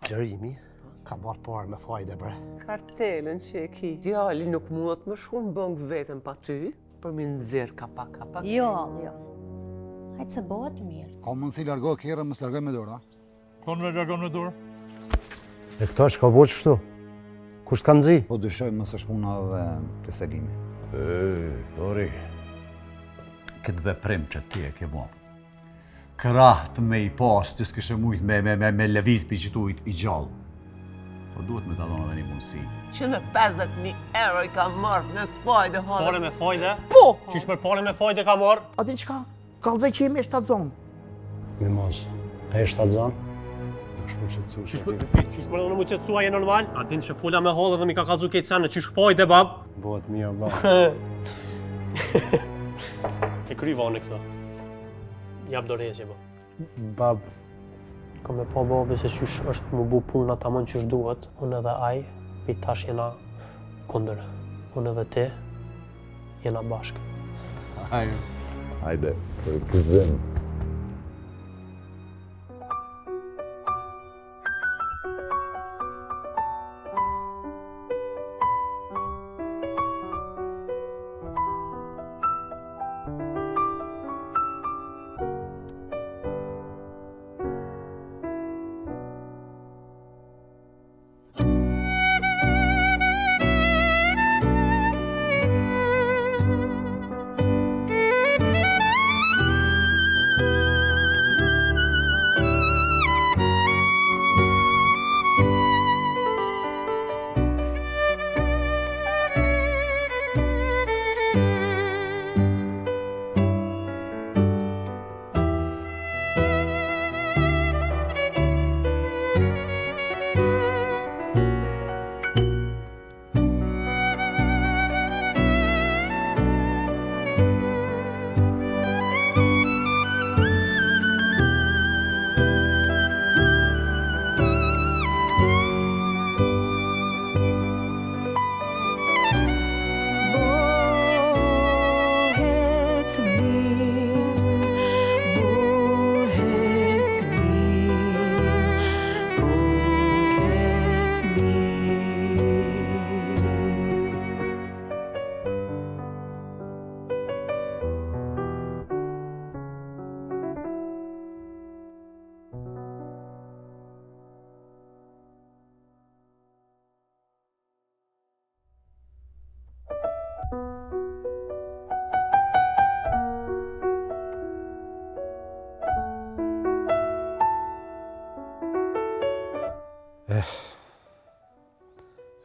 Lërimi ka marrë parë me fajde bre. Kartelën që e ki. Djali nuk muat më shumë bëng vetën pa ty, për mi nëzirë kapak. Jo. Hajtë se bëhet mirë. Ka mundësi largohë kjerë, mësë largohë me dorë, a? Konë me largohë me dorë? E këta është ka bo qështu? Kusht kanë zi? Po dyshoj mësë është puna dhe të Selimi. Tori, këtë veprim që ti e ke bo. Krahtë me i pas, ti s'kishe mujt me lëviz për që tu i gjallë. Po duhet me ta dhona dhe një mundësi. 150.000 euro i ka marrë me fajde halë. Pare me fajde? Po! Qysh me pare me fajde ka marrë? A di qka? Kallëzaj që jemi e shtatë Mi mos, e është atë zanë? Dush më qëtësu Qysh me në mu qëtësua je normal? A din që fulla me halë dhe mi ka kalzu kejtë sanë, qysh fajde, bab? Bëhet mirë, bab. E kry vane këta. Jap dorezje, ba. Bab, Ka me pa babi se qysh është më bu puna ta mën qysh duhet, unë edhe aj, pi tash jena kundër. Unë edhe ti, jena bashkë. Hajde, për këzim.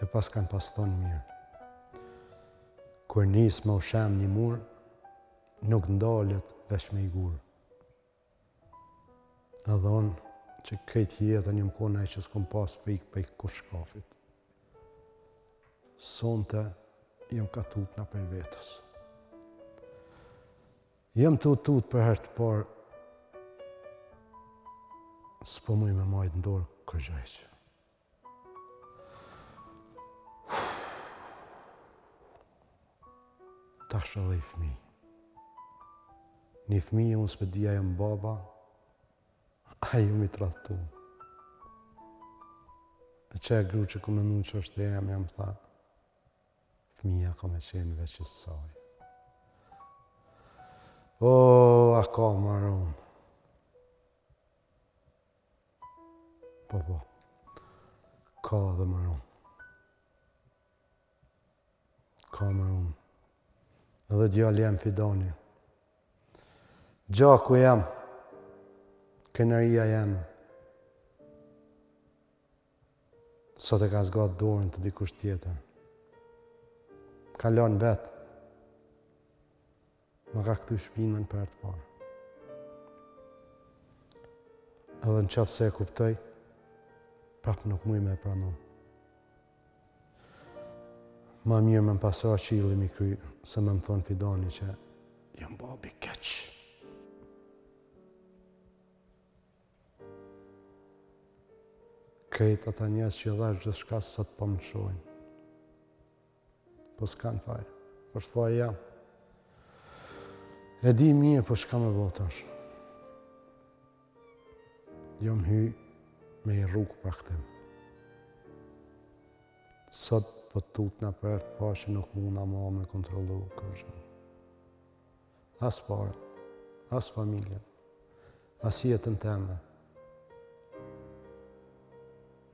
E pas kanë pas thonë mirë. Kur nis më u shem një mur, nuk ndalet veç me i gurë. Edhe unë që këtë jetën një më kona që s'kom pas frikë për i kush shkafit. Sonte jem ka tutna për vetës. Jem tut për herë të parë, s'po muj me majtë ndorë kërgjajqë. Tash edhe i fmi. Një fmi unë s'pe dhja jem baba, a ju mi trahtu. E që e gru që ku menu që është e jam tha, fmija ka me qenë veç i saj. O, a ka maron. Po, ka dhe maron. Ka maron. Edhe djali jam Fidoni. Gjaku jam, kënëria jam. Sot e ka zgatë dorën të dikush tjetër. Ka lanë vetë. Më ka këtu shpinën për të parë. Edhe në qafë se e kuptoj, prapë nuk muj me pranu. Ma mirë me më pasra qili mi kry, se me më thonë Fidoni që jam babi keq. Krejt ata njerëz që dhash gjithë shka sot po më shojnë. Po s'kanë faj, është faj jam. E di mirë, po shka me bo tash. Jom hy me i rrugë për këtim. Sot po tutna për të parë që nuk muna ma me kontrolu kërgjën. As parë, as familjen, as jetën teme.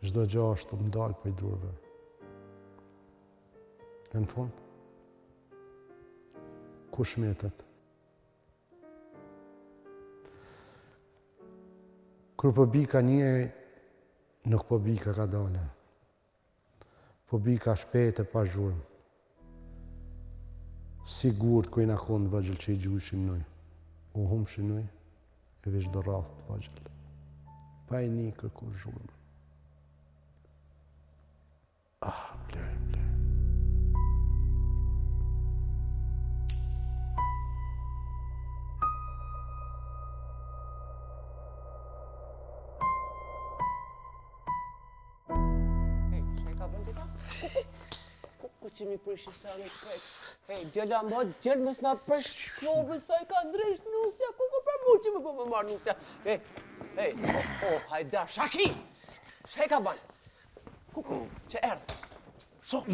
Çdo gjë është të më dalë për i durve. Në fund, ku shmetet? Kur po bika njeri, nuk po bika ka dale. Po bika shpejt e pa zhurmë. Sigurt ku i na konë vëgjël që i gjujshin nuj. U humshin nuj, e vish do rath të vëgjël. Pa i një kërku zhurmë. Blej. Ku që mi përshi sa në krejt. Hej, djela ma djelë mës ma përshkobë, sa i ka ndresht nusja, ku për mu që më po më marë nusja. Hej, hajda, Shaki! Sheka banë. Ku, që erdhë. Shok.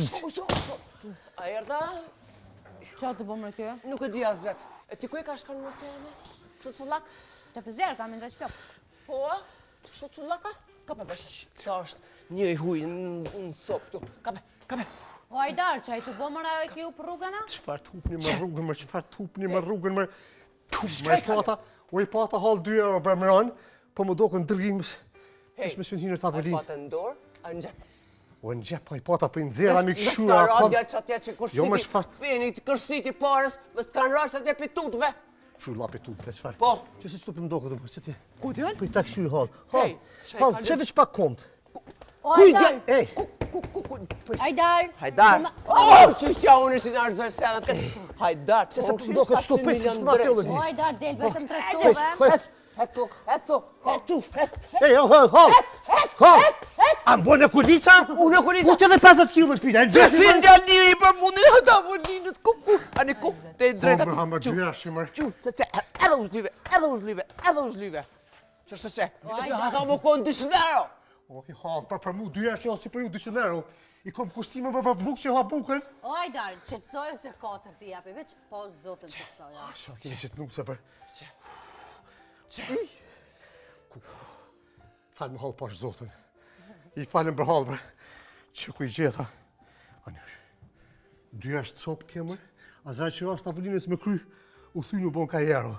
A erdha? Qa të bëmë kjo? Nuk e di as vetë. E ti ku e ka shkanë nusja e me? Që të lak? Të fëzjerë ka me ndaj shpjok. Po, që të laka? Ka për bësh. Sa është një i huj në sopë tu. Ka për. O Hajdar, që a i të bëmër ajo e kjo për rrugëna? Qëfar t'hupni më rrugën, më pata, o i pata halë 2 euro për më ranë, po më do kënë dërgimës, është me shënë hinër të apëllin. A i pata në dorë, a në gjepë. O në gjepë, a i pata për në zera, mi këshu, a kam... Mës që atje që Jo, më shfat. Fini të kërsiti parës, mës të kanë rrasë atje pitutve. Qu la pitutve, qëfar? Po. Që se që të për më do këtë më, që ti? Ku t'jallë? Për i ta këshu i halë. Hej, Halë, që veç pak komët. O Hajdar! Ej! Hajdar! Hajdar! Që shqa unë si në arzër senat këtë. Hajdar, që se për më do këtë shtupit, që s'ma fjollë O Hajdar, del vetëm të restove. Hetu. Ej, halë! A më bojnë e kulica? Unë e kulica? Ku të dhe 50 kilo në shpina? Që si në gjallë njëri i për fundin e tavollinës, ku? Ani ku? Te drejta Po, më hamë dyja shimër. Qu, se që, edhe u zhlive. Që është që? Hata më konë 200 euro. O, i halë, për mu dyja që si për ju 200 euro. I kom kushtime për bukë që ha bukën. O Hajdar, qëtësojë se 4 t'i japi, veç, po zotën qëtësojë. Qa, keni që t'nuk se për... Që? Falë më halë pash zotën. I falem për halë për që ku i gjitha. Anyush, dyja është copë kemër, a zërë që rasë tavollinës me kry, u thuj në bon ka jero.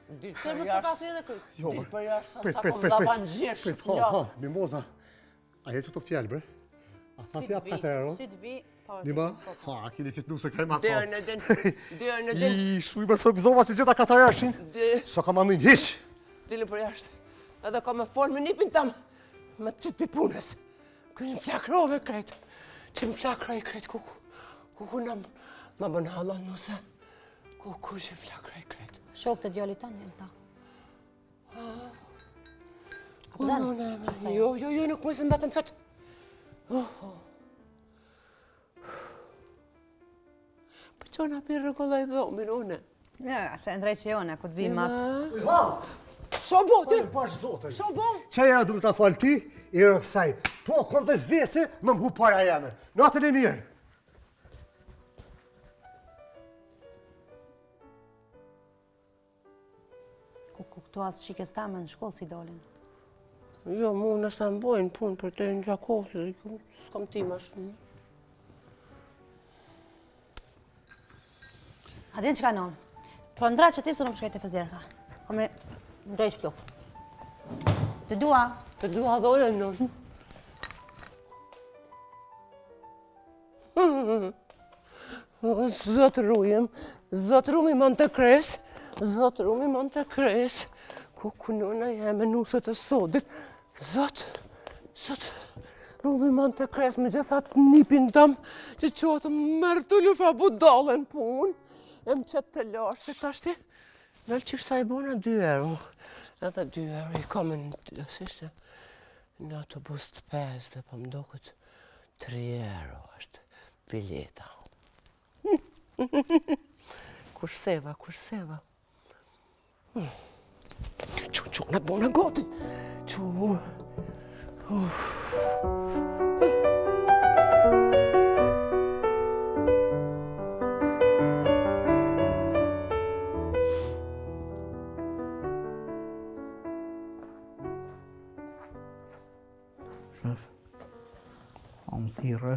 Qërë mështë të ka thuj edhe kryt? Jo, Ditë për jashtë, sa prit, kom lavan gjesh. Prit, halë, mimoza. A jetë që të fjallë, bre? A tha t'jap 4 euro? Si t'vi, pa Nima? Ha, kini kitë nusë kaj ma Derë në din. I shuj mërë së gëzova që gjitha 4 ershin. Sa ka mandin, hish! Dilë për jashtë. Edhe ka me folë me nipin tam. Me të qitë pipunës. Kënë më flakrove krejtë. Që më flakroj krejtë kuku. Kuku në më bënë halon nuse. Kuku që më flakroj krejtë. Shok të djali tanë jenë ta. Jo, nuk më se më batëm sot. Për që në pirë rëgollaj dhomin une? Ja, se ndrej që jone, ku t'vi mas... Shobo, ty! Pash zotën. Shobo! Qa jera du me ta falë ti, i rë kësaj. Po, kom dhe zvese, më mhu para jeme. Natën e mirë. Këtu asë qikës tame në shkollë si dolin. Jo, mu në shtë në bojnë punë për të në gjakohë, s'kam ti ma shumë. A din që ka nënë? Po ndra që ti së në më shkajt e fëzirka. Po me ndrej shkjok. Të dua. Të dua dhore nënë. Zotë rumi më në të kresë, zotë rumi më në të kresë, ku nëna jeme nusët e sodit, zotë rumi më në të kresë me gjithat nipin tëmë, që qotë mërë të lufa budallën punë, e më qëtë të lashe të ashti, me që kësa i bona 2 euro, edhe 2 euro i komme në autobus të 5 dhe pa më do këtë 3 euro është bileta. Kurseva. Qu, në bona goti. Qu. Shef, a më thirë.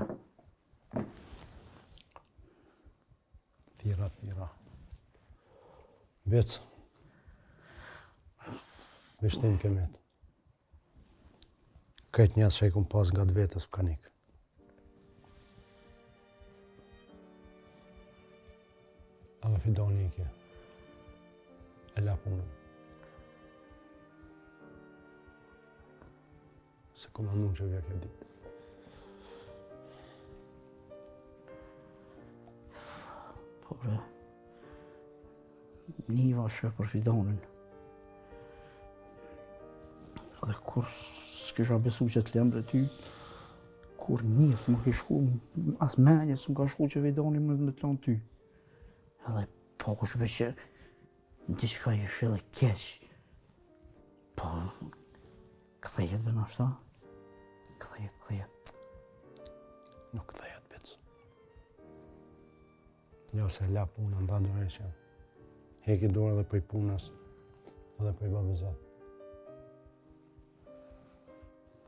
Tira. Vec. Vishtim kemet. Këtë njësë që i kum pas nga të vetës për kanik. Edhe Fidoni i kje. E la punën. Se kom anun që vje kjo ditë. Por, Niva shë për Fidonin. Dhe kur s'kisha besu që të lëmë dhe ty, kur njësë më ke shku, as menje s'm ka shku që Fidoni më të lënë ty. Edhe po ku shpe që diçka ish edhe keq. Po, kthejet dhe nashta. Kthejet. Nuk kthejet, bitch. Jo se la punën, nda dore që heki dorë dhe pëj punës dhe pëj babëzat.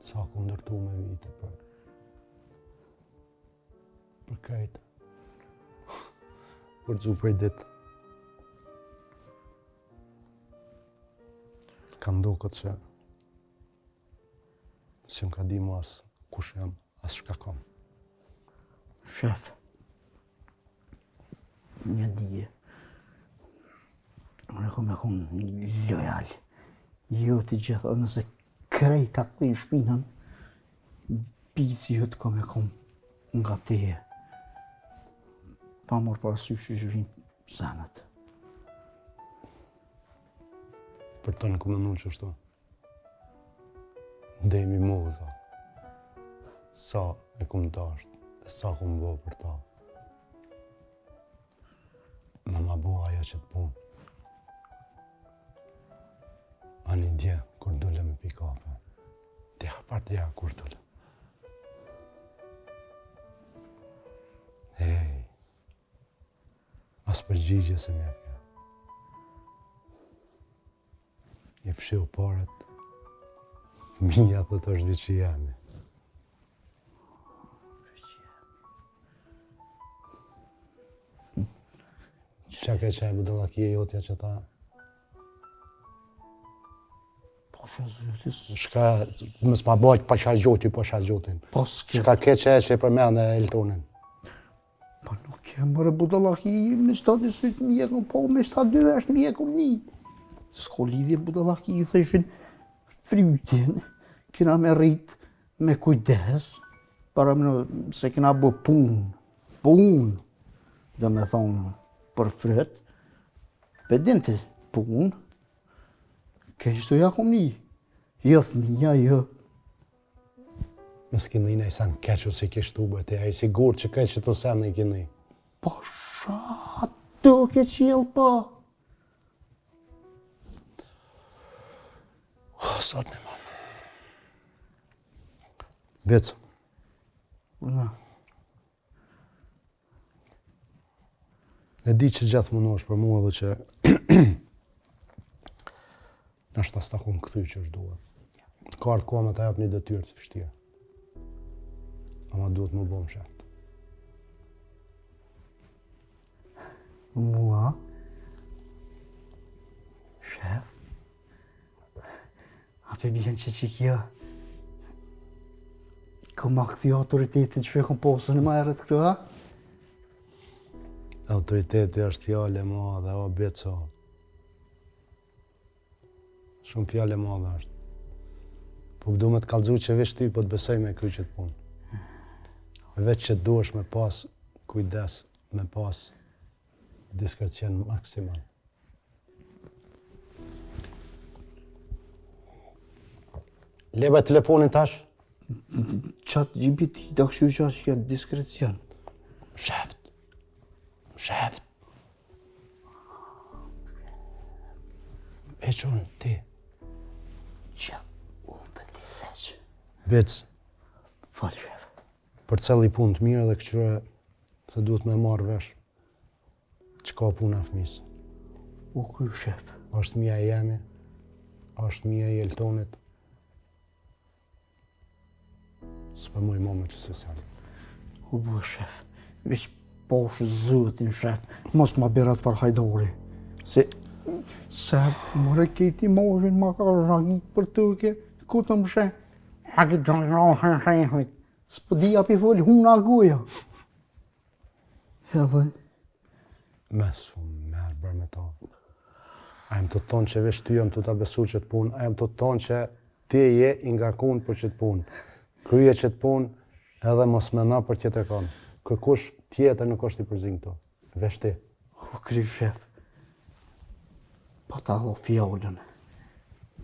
Sa ku ndërtu me vite për krejtë. Për të prej ditë. Kam do këtë që si më ka di mu as kush jam, as shka kam. Shef, një dije. Unë kom e kom lojal. Jo të gjitha, nëse krejt atë i shpinën, bici jëtë kom e kom nga teje. Pa mor parasysh që zhvinë sanët. Për të në kom nënu që shto. Demi mu, tha. Sa e kom dasht, dhe sa kom bo për ta. Në ma bo aja që të punë. Ani dje, kur dule me pi kafe. Dja, partija, kur dule. Hej, as përgjigje se me pja. I fshiu paret, fëmija të të është vici jemi. Qa ke qaj budallakia jotja që ta? Pasha zhjotis. Shka, mës ma bajt pasha zhjoti, pasha zhjotin. Pas ke. Shka ke qaj që i përmene Eltonin? Pa nuk kem mërë budallaki, me shtati sytë mjekëm, po me shtatë dy vesh mjekëm një. S'ko lidhje budallaki i thëshin frytin, kina me rrit me kujdes, para më se kina bë punë, dhe me thonë për fryt, pedinte punë, ke qështu jakom një, jo fëmija, jo. Mes kini nej sa në keqë si kishtu bëte, a i sigur që keqë të sen i kini. Pasha, të ke qilë pa. Sot me mamë. Becë, Na, e di që gjatë mënosh për mua dhe që nështë ta stakun këthy që është duhet. Ka ardhë koha me ta jap një detyrë të vështirë. Ama duhet më bëmë shetë. mua, shef, a për bjen që kjo, ku ma këthi autoritetin që kom posën e ma erët këtu, ha? Autoriteti është fjale e madhe, o beco. Shumë fjale e madhe është. Po du me të kallëzu që veç ty, po të besoj me kry që të punë. Veç që duhesh me pas kujdes, me pas diskrecion maksimal. Leba telefonin tash? Qatë GPT të këshu qatë që janë diskrecion. Sheft. Sheft. Veç unë, ti. Që unë të ti veç. Bec, Fal, shef. për cëll i punë të mirë dhe këqyre se duhet me marrë vesh që ka puna fëmis. U kry, shef. Është mija e jemi, është mija e Eltonit. S'pë muj më me që se sali. U bu, shef. Veç poshë zëtin, shef. Mos ma berat far hajdori. Se more keti moshin ma ka zhagit për tëke, ku të më shef. A ki të rrahën. S'po di api fol, huna goja. Edhe, Mes shumë merë bërë me ta. A jem të tonë që veç ty jem të ta besu që të punë, a jem të tonë që ti je i ngarkun për që të punë. Kryje që të punë edhe mos mena për tjetër kanë. Kërkush tjetër nuk është i përzin këto. Veç ti. u kry, shef. Pa ta dho fjallën.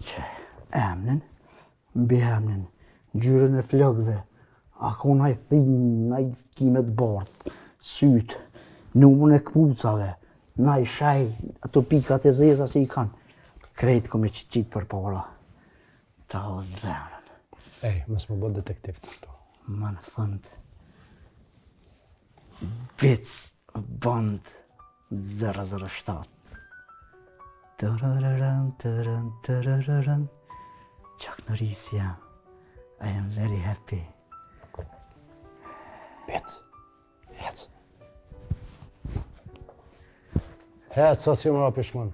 Që emnin, mbi emnin, gjyrën e flëgve, ako naj thinë, naj kimet bardh, sytë, numën e kpucave, naj shaj, ato pikat e zeza që i kanë. Krejt kom e qitë për para. Ta o zemrën. Ej, mos më bët detektiv të këto. Ma në thënd. Bic, band, 007. Tërërërën, tërën, tërërërën. Qak në rrisë jam. I am very happy. Bec. Hec. Hec, sa si më rapish mënë.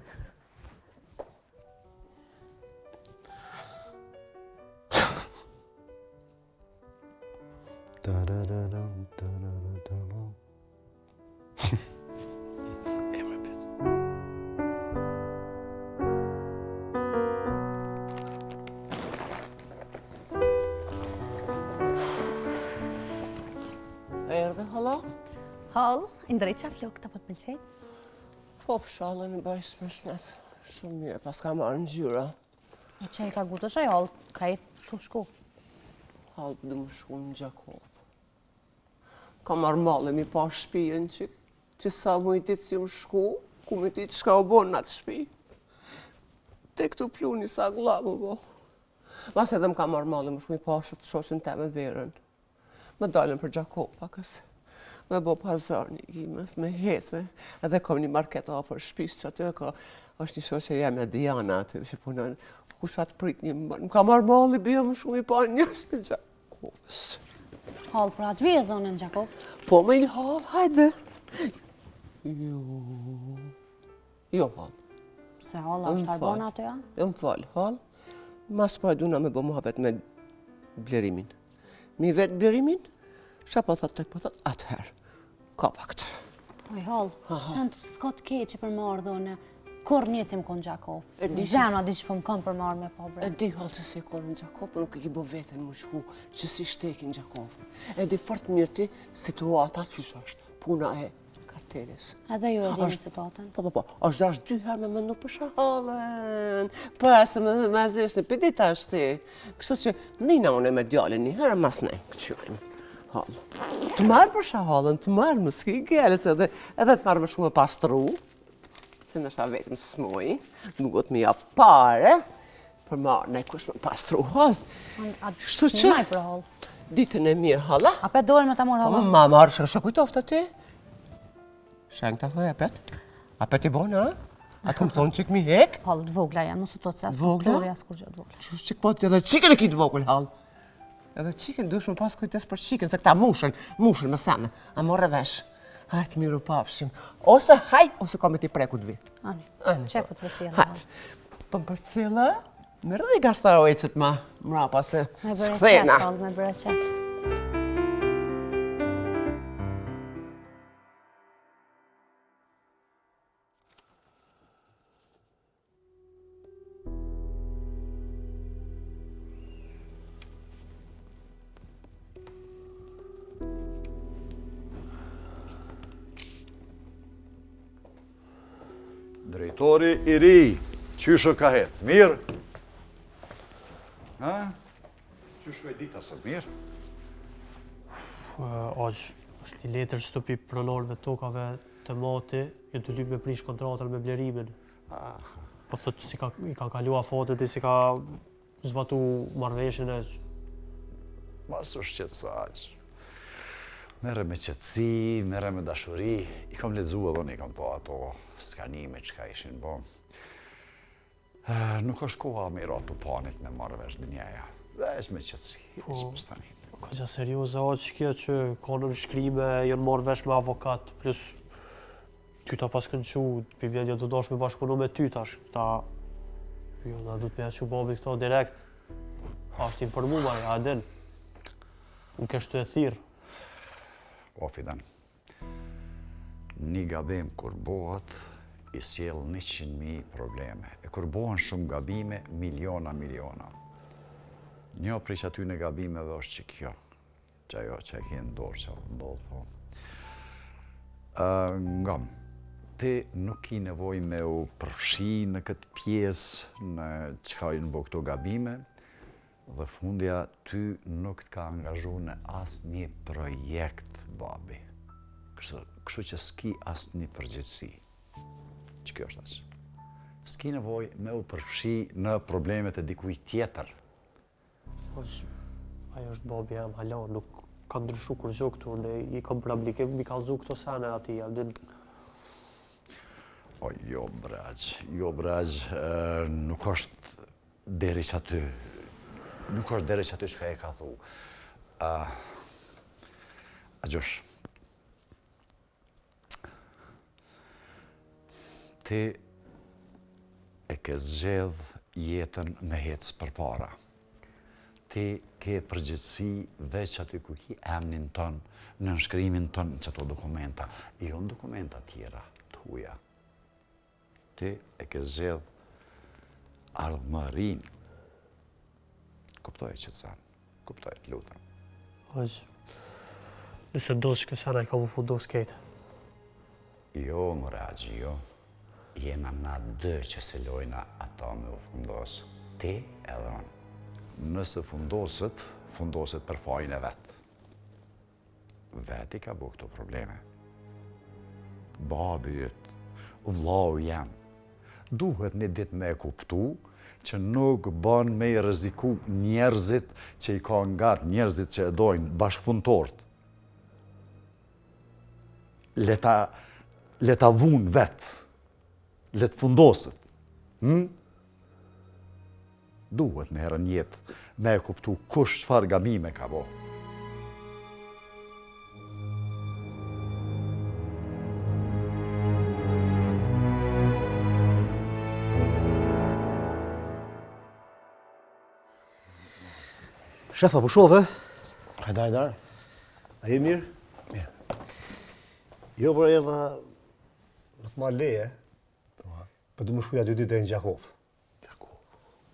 Tarararam, tarararam. Emre Bec. Erdhe, hala? Hall, i drejt qa flok të po të pëlqej? Po, pshallën e bajsh me shnet. Shumë mirë, pas ka marrë në gjyra. E që i ka gutë shaj, Hall, ka i të shku. Halë du më shku në Gjakov. Ka marrë male mi pa shpijen që sa mu i ditë si më shku, ku me ditë shka u bon në atë shpi. Te këtu pluni sa glabë, bo. Mas edhe më ka marrë male më shku mi pa shët shoqën te me verën. Me dalën për Gjakov pakës. Me bo pazar një gjimës, me hethe. Edhe kom një market afer shpis që aty ka, është një shoqe jeme Diana aty që punën. Kusha të prit një më ka marrë mali bia më shumë i pa njështë në Gjakovës. Hall, pra atë vje dhënë në Gjakov. Po me një hal, hajde. Jo, hal. Se Hall është harbona ato ja? Jo më falë, hal. Mas pa e duna me bo muhabet me blerimin. Mi vetë blerimin, qa po thot tek po thot, atëherë. Ka vakt. Oj, Hall, se në të s'ka të keqe për marrë dhënë, kur njëcim konë Gjakov. E di që- Zemra di që po më kanë për marrë me po E bre. di halë që si konë në Gjakov, për nuk e ki bo veten më shku që si shteki në Gjakov. E di fort mirë ti situata që është, puna e kartelis. Edhe ju e dini situatën. Po, është dash 2 herë me mendu për shahallën. Pasë me zeshtë në pëtit ashti. Kështu që nina unë me djallin një herë mas ne, këqyrim. Hallë. Të marrë për shahallën, të marrë më s'ki gjelës edhe të marrë më shumë e pastru. Se nështë a vetëm smoj, nuk gotë mi japë pare, për marrë ne kush me pastru, hallë. Kështu që, Shmaj për Hall. ditën e mirë, halla. A pe dorën me ta morë Po Hall? ma marrë shka kujtoftë aty. Sheng të thoi apet? Apet i bona, a? A të më thonë qik mi hek? Hall, të vogla janë, mos u të se as Vogla? kulturë, as kur gjë të vogla. Qështë qik po të edhe qikën e ki të vogël hall. Edhe qikën dush me pas kujtes për qikën, se këta mushën me sene. A morë vesh. Hajtë miru pafshim. Ose haj, ose ka me ti preku të vi. Ani, qe po të vëcilë. Hajtë. Po më përcila, me rëdhi gastaroj që të ma mrapa se Me bërë qetë, s'kthena. Hall, me bërë qetë. Drejtori i ri, qyshë ka hec, mirë? Ha? Qyshë e dita sot, mirë? Është një letër shtupi pronorëve tokave të mati, jenë të lypë me prish kontratën me blerimin. Po thotë si i ka kalu afatet e si ka zbatu marrëveshjen e Mos u shqetësaq. Merre me qetësi, merre me dashuri. I kam lexuar edhe unë, i kam pa ato skanime çka ishin bo. Nuk është koha me i ratu panit me marrë vesh dënjaja. Vesh me qetësi, s'pës tani. Ka që serioze o që kjo që ka në shkrime, jënë marrë vesh me avokat, plus ty ta pas kënë qu, për vjen të dosh me bashkëpunu me ty tash, jo, na du të me që babi këto direkt, është informu maj, a din, nuk është të e thirë. O, Fidan, një gabim kur bëhet, i sjell 100.000 probleme. E kur bëhen shumë gabime, miliona. Një prej aty në gabimeve është që kjo, që ajo që e ke ndorë që ndodhë, po. Ngam, ti nuk ki nevoj me u përfshi në këtë pjesë në qka i në bo këto gabime, dhe fundja ty nuk t'ka angazhu në asë një projekt, babi. Kështu që s'ki asë një përgjithsi. Që kjo është asë. S'ki nevoj me u përfshi në problemet e dikuj tjetër. Ajo është babi jam hala, nuk ka ndryshu kur gjo këtu, ne i kam për ablikim, mi kalzu këto sene ati, jam din. O, jo, braq, nuk është deri që aty. Nuk është deri që aty që ka e ka thu. A gjosh, ti e ke zgjedh jetën me hecë për para. Ti ke përgjithsi veç aty ku ki emnin ton, në nënshkrimin ton në qëto dokumenta, jo në dokumenta tjera të huja. Ti e ke zgjedh ardhmërin. Kuptoj që të sanë, kuptoj të lutëm. Nëse do që kësana i ka mu fundos kejtë. Jo, Muragji, jo. Jena na dë që se lojna ato me u fundos. Ti edhe unë. Nëse fundoset për fajin e vetë. Veti ka bu këto probleme. Babi jëtë, vlau jam. Duhet një dit me e kuptu që nuk bën me i rreziku njerëzit që i ka ngartë, njerëzit që e dojnë bashkëpunëtorët. Le ta vunë vetë, le të fundoset. Duhet në herën jetë me e kuptu kush çfarë gabime ka bo. Shefa, po shove? Hajdar. A je mirë? Mirë. Jo, për erdha në të marrë leje, për du më shkuja 2 ditë në Gjakov.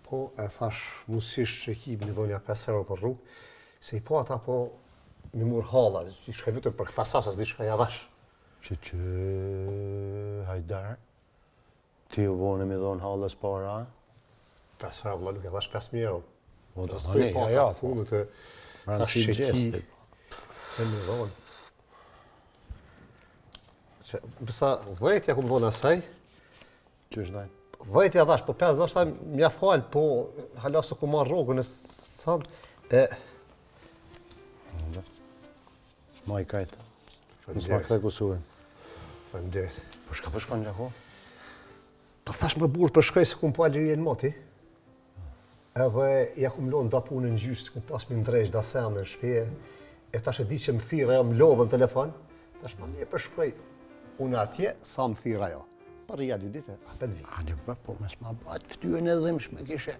Po, e thash musisht që ki më dhonja 5 euro për rrugë, se i po ata po mi murë hala, i shkaj vetëm për këfasasa, s'di shkaj adash. Që, Hajdar, ti u bone mi dhonë halës para? 5 euro, vëlla, nuk e thash 5.000 euro. O, Do s'poj po ata të fundit e thash që ki e mi dhonë. Bësa 10 ja ku më dhonë asaj, Që është dajnë? 10 ja dhash, po 5 është mja falë, po hala se ku marrë rogën e sanë, e... Ma i kajtë. Nësë ma këthe kusurin. Faleminderit. Po shka përshkon Gjako? Po thash më burë për shkoj se ku më pa lirje në moti. Edhe ja ku më lonë da punë në gjysh, se ku pas më ndrejsh, da senë në shpje. E tash e di që më thirë ajo, më lodhë në telefon. Tash më mirë për shkoj unë atje, sa më thirë ajo. Për rria 2 dite, apet vi. Ani, po mes ma batë ftyrën e dhimshme kishe.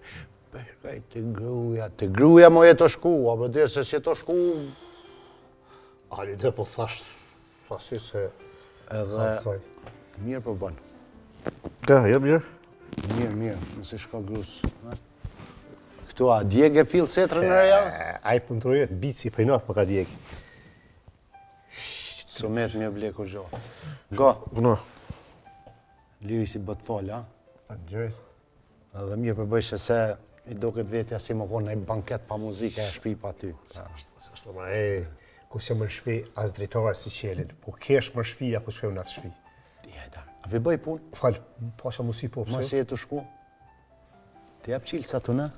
Përshkaj të gruja mo jetë të shku, a për dhe se si të shku. Ani dhe po thash, thasi se... Edhe mirë po banë. Ka, jam mirë? Mirë, nëse shka grusë. Këtu a djeg e pilë setrën në reja? Aj pëndrojet, bici për natë për ka djeg. Somet mi e bleku zho. Go, Uno. liri si bët falë, a? Faleminderit. Edhe mirë përbëjshë se i do këtë vetja si më konë në banket pa muzike e shpi pa ty. Sa është ma ku se më në shpi, as drejtore si qelin. Po kesh më në shpi, ku shkëm në atë shpi. Djeda. A vi bëj punë? Falë, pasha musi po Ma pëse. si e të shku? Të jap qilë sa të në?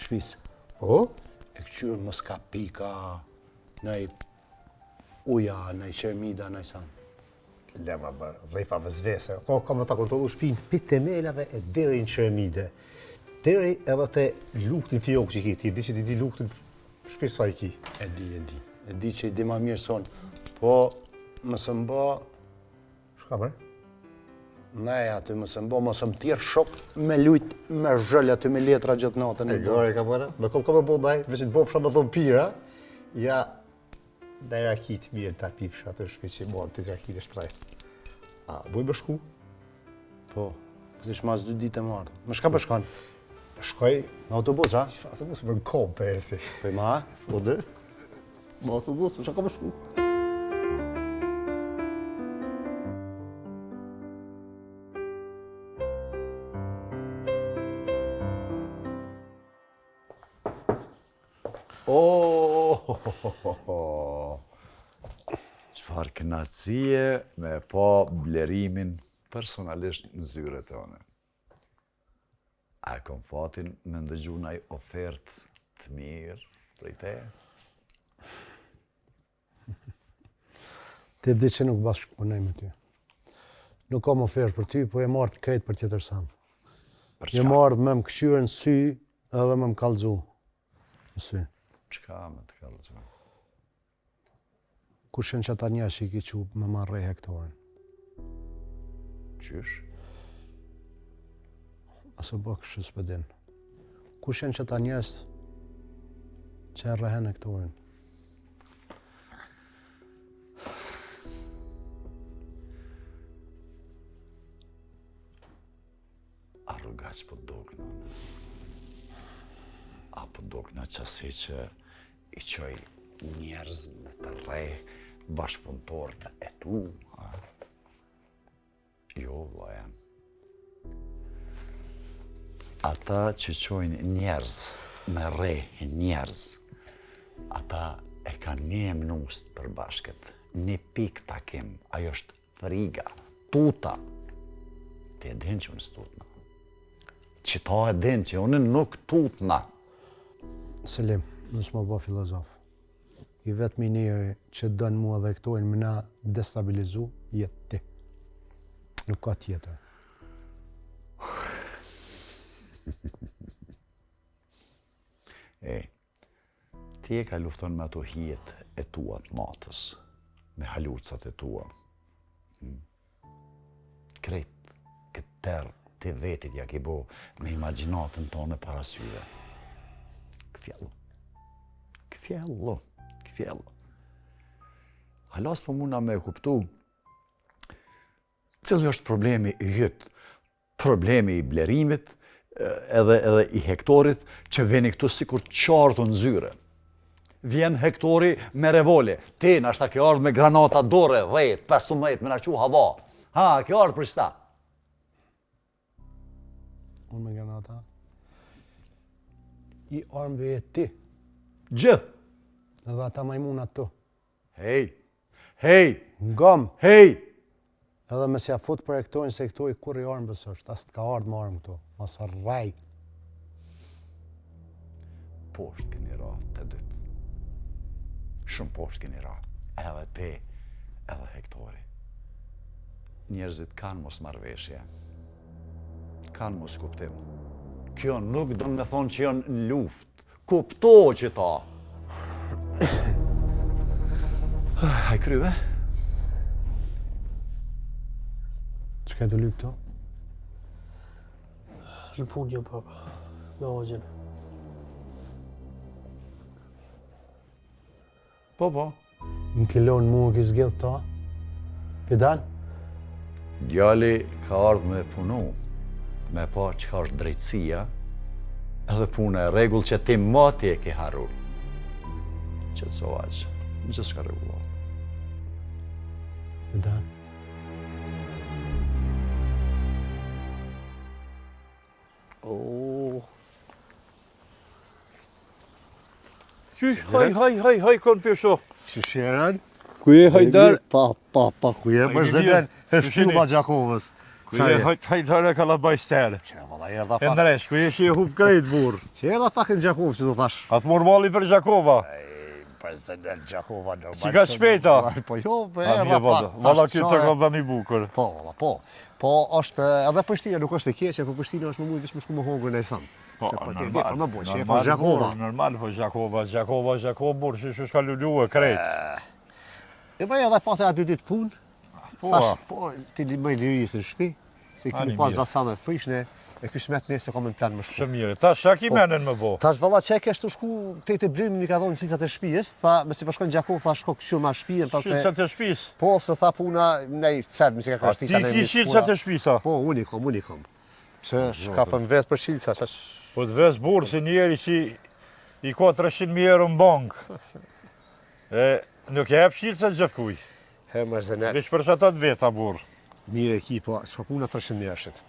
Shpis. Po? E këqyrë mos ka pika, nëj uja, nëj qermida, nëj sanë. Lema bërë, rejpa vëzvese. Ka me ta kontrolu shpinë për temelave e deri në qeremide. Deri edhe te luktin fijok që ki, ti di që ti di luktin shpesa i ki. E di që i di ma mirë sonë, po mësë mba, Shka mërë? nej aty mësë mba, mësë më tjerë shok me lujt me zhëllë aty me letra gjithë natën. E gore ka bërë, me kollë ka me bo daj, veç të bo fsha me thonë pira, ja, daj rakit mirë ta pipsha atë shpi që mua të rakit e shpraj. A, buj me shku? Po, vish mas 2 ditë e martë. Më shka për shkanë? Shkoj, Në autobus, ha? autobus me në kom për esi. Për ma? Po dhe? Me autobus, më shka me shku? Qëfar kënaqësie me pa blerimin personalisht në zyre tone. A e kom fatin me ndëgju naj ofertë të mirë prej te? Ti di që nuk bashkëpunoj me ty. Nuk kam ofertë për ty, po e marrë të krejt për tjetër sanë. Për Je çka? marrë me më këshyre në sy edhe me më kallëzu në sy. Çka me të kallëzu? Kushen që ata njerëz që i ki që me marrë hektorin. Qysh? Ose bo kështë s'pëdin. Kushen që ata njerëz që e rrehen hektorin. Arrogaç po dogna. Apo dogna qasi që i qoj njerëz me të rrej bashkëpunëtorët e tu. Ha? Jo, vllaja. Ata që qojnë njerëz me rrej njerëz, ata e kanë një emnust për bashkët, një pik takim, ajo është friga, tuta. Ti e din që unë s'tutna. Që ta e din që unë nuk tutna. Selim, nësë më bë filozof. I vetëmi njëri që dënë mua dhe këtojnë më na destabilizu, jetë ti. Nuk ka tjetër. Ti e ka lufton me ato hijet e tua të natës, me halucat e tua. Krejt, këtë terë të vetit ja ki bo me imaginatën tonë para syve. Këfjello. Halas po muna me kuptu cili është problemi i jytë, problemi i blerimit, edhe i hektorit që veni këtu sikur qartu në zyre. Vjen hektori me revole, ti nashta ke ardhë me granata dore, 10, 15, me naqu hava. Ha, ke ardhë për shta. Unë me granata. I armëve e ti, Gjithë. edhe ata majmunat tu. Hej, Ngam, hej. edhe me s'ja fut për hektorin se hektori kur i armëves është, as t'ka ardhë më armë këtu, mas rrej. Poshtë keni ra të dytë. Shumë poshtë keni ra. Edhe ti, edhe hektori. Njerëzit kanë mos marrëveshje. Kanë mos kuptim. Kjo nuk do me thonë që janë në luftë. Kupto që ta. Haj kryve? Që ka të lypë këto? Në punë një papa, me hoxhin. Po. Në kilon mu ki zgjedh ta? Pidan? Djali ka ardhë me punu, me pa çka është drejtësia, edhe puna e rregull që ti mati e ke harrur. Qetëso aq, në që s'ka rregulluar. Pidan? Qysh, haj, kon pjesho. Që shëran? Ku je Hajdar? Pa, ku je më zëden, e shtyma Gjakovës. Hajtare kalabajstere. Që valla erdha E pak. ndresh, ku jesh i hub krejt burr. Që erdha pak në Gjakov që do thash. Atë mormali për Gjakova. Për zënel Gjakova normal. Si ka shpejta? Po jo, po A erdha mirë pak. valla ky të ka dhënë i bukur. Po, valla, po. Po është edhe Prishtina nuk është e keqe, po Prishtina është më mujt vetëm shku më hongër në Esan. Se po ti di, po më bëj, shefa Gjakova. Normal po Gjakova burr, që ka lulue krejt. E bëj edhe pate aty ditë punë. Po. Thash, po, ti më lirisë në shtëpi, se Ani kemi pas mirë. dasane të Prishne, e ky smet nëse kam në plan më shku. Shëmire, tash çka ki menen më bo? Tash valla çe ke shtu shku te blim mi ka thonë cilcat e shtëpisë, tha, me si po shkon Gjakov, tha shko kështu ma shtëpinë, tha se Shilcat e shtëpis. po se tha puna, nej, çet mi se ka A kërcita ti ki shilcat e shtëpisa? Po, unë i kam. Pse shkapëm vetë për shilca, çash. Po të ves burr si njeri që i ka 300.000 euro në bank. E nuk e hep shilcat gjithkuj. He më zënet. Veç për çata të veta burr. Mire ki, po, shko puna 300 mjeshit.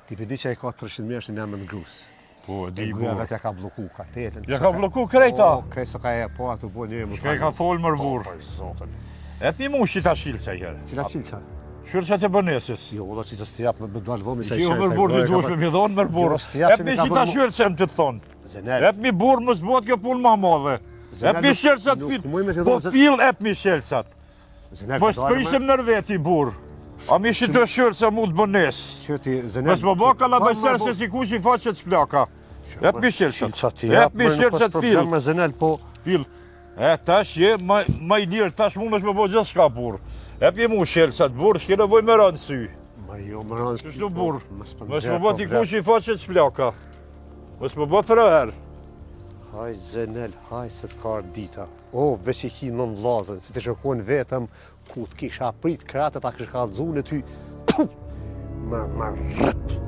Ti për di që e ka 300 mjeshit në emën grus. Po, E di gruja burr. vetë ja ka bloku kartelën. Ja ka bloku krejta. Po, krejt so ka e, po, ato bo njëri mu Shka i ka folë mër burr. Po, zotën. Ep një mu shita shilca i herë. Cila shilca? Shilcat e bënesis. Jo, valla që të stjap me dalë dhomi sa i Jo shenë. mër burr, ti duhesh me mi dhonë mër burr. Jo, s'ti jap Ep që mi mi ka shita bërë mu- shilcem të të thonë. Zenel. Ep mi burr mës bot kjo punë ma madhe. Zenel, Ep mi nuk- shilcat nuk- fil. muj me t'i Po dhonë, fil ep mi shilcat. Zenel, Mos ka dalë, prishem nër veti burr. A mi shi të shilca mu të bënes. Që ti, Zenel. Mos më bë ka la Po, bajser më se bo- si kush i faqet s'plaka. Ep mi shilcat. Shilcat ti Ep jap, mi mërë, nuk shilcat është fil. problem me Zenel, po. Fil. E tash je më i lirë, tash mund është me bo gjithë shka burr. Ep je mu shilcat burr, s'ke nevoj me rënë sy. Ma jo, më rënë. Kështu burr. Mos Mos më bë ti kush i faqet s'plaka. Mos më bë frëher. Haj Zenel, haj se të ka dita. O, veç i ki në vlazën, si të shëkon vetëm, ku të kisha prit kratë, ta kështë kalëzu në ty, puh, më rëp.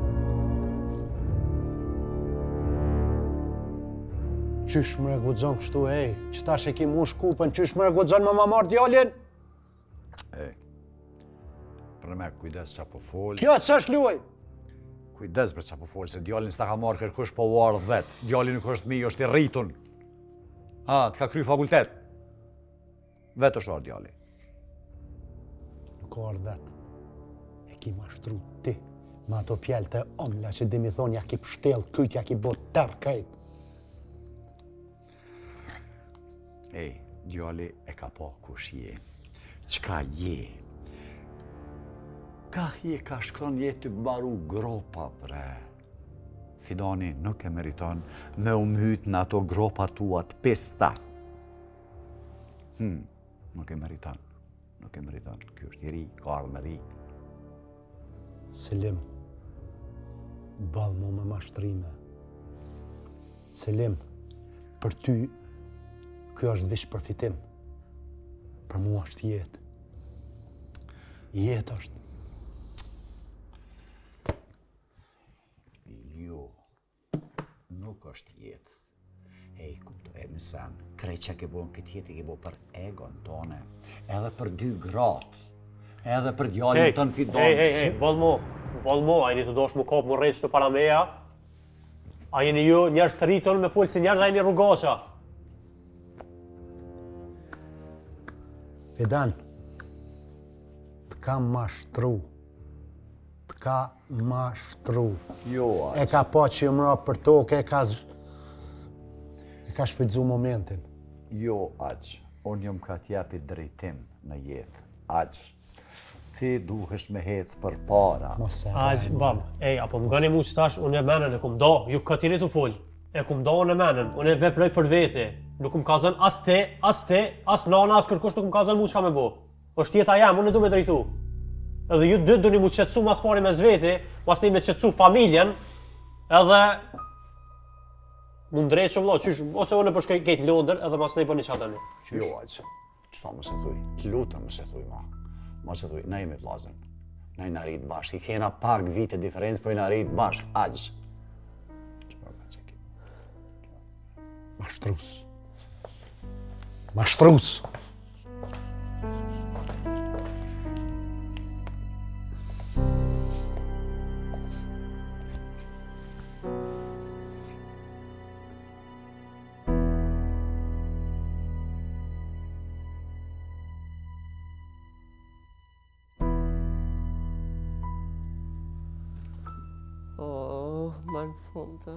Qysh më regudzon kështu, ej, që tash e ki mu shkupën, qysh më regudzon më marrë djallin? Për me kujdes që po folë. Kjo s'është luaj! Kujdes për që po folë, se djallin s'ta ka marrë kërkush po varë vetë. Djallin nuk është mi, është i rritun. Të ka kry fakultet. Vetë është arë djalli. Nuk ka ardhë vetë. E ki mashtru ti. Ma ato fjallë të omla që dhe mi thonë, ja ki pështel kryt, ja ki bot tërë krejt. Djalli e ka pa kush je. Qka je? Ka je, ka shkron je të baru gropa, bre. Fidani nuk e meriton me umhyt në ato gropa tuat pista. Nuk e meriton. Nuk e meriton. Kjo është i ri, ka ardhë me ri. Selim, balë mu me mashtrime. Selim, për ty, kjo është vish përfitim. Për mu është jetë. Jetë është. Jo, nuk është jetë. Kuptoj, më sen, krej që ke bon këtë jetë, i ke bo për egon tone, edhe për dy gratë, edhe për djallin të në Fidonis. Volmo, a jeni të dosh më kopë më rejtë të para meja? A jeni ju njerës të rritën me full si njerës a jeni rrugoqa? Fidan, të ka mashtru. Të ka mashtru. Jo, E ka pa që ju mra për tokë, e ka shfridzu momentin. jo, aqë, unë jëmë ka t'japi drejtim në jetë, aqë. Ti duhesh me hecë për para. Mos e Aq, bam, apo më gani mu që tash, unë e menën e kum do, ju këtini të full. E kum do unë e menën, unë e veproj për vete. Nuk kum ka zën as te, as nana, as kërkush nuk kum ka zën mu qka me bo. është jeta jam, unë e du me drejtu. Edhe ju dy duni mu qetsu mas pari me zvete, mas një me qetsu familjen, edhe mu ndrejt shumë lo, qysh, ose unë e përshkoj kejt lodër, edhe mas një për një qatëni. Jo, aqë, qëta më se thuj, të lutëm më se thuj ma. Ma se thuj, na jemi vlazën, na i në rritë bashkë, i kena pak vite diferencë, po i në rritë bashkë, aqë. Qëpër me që ki? Mashtrus. Mashtrus. Oh, ma në funda.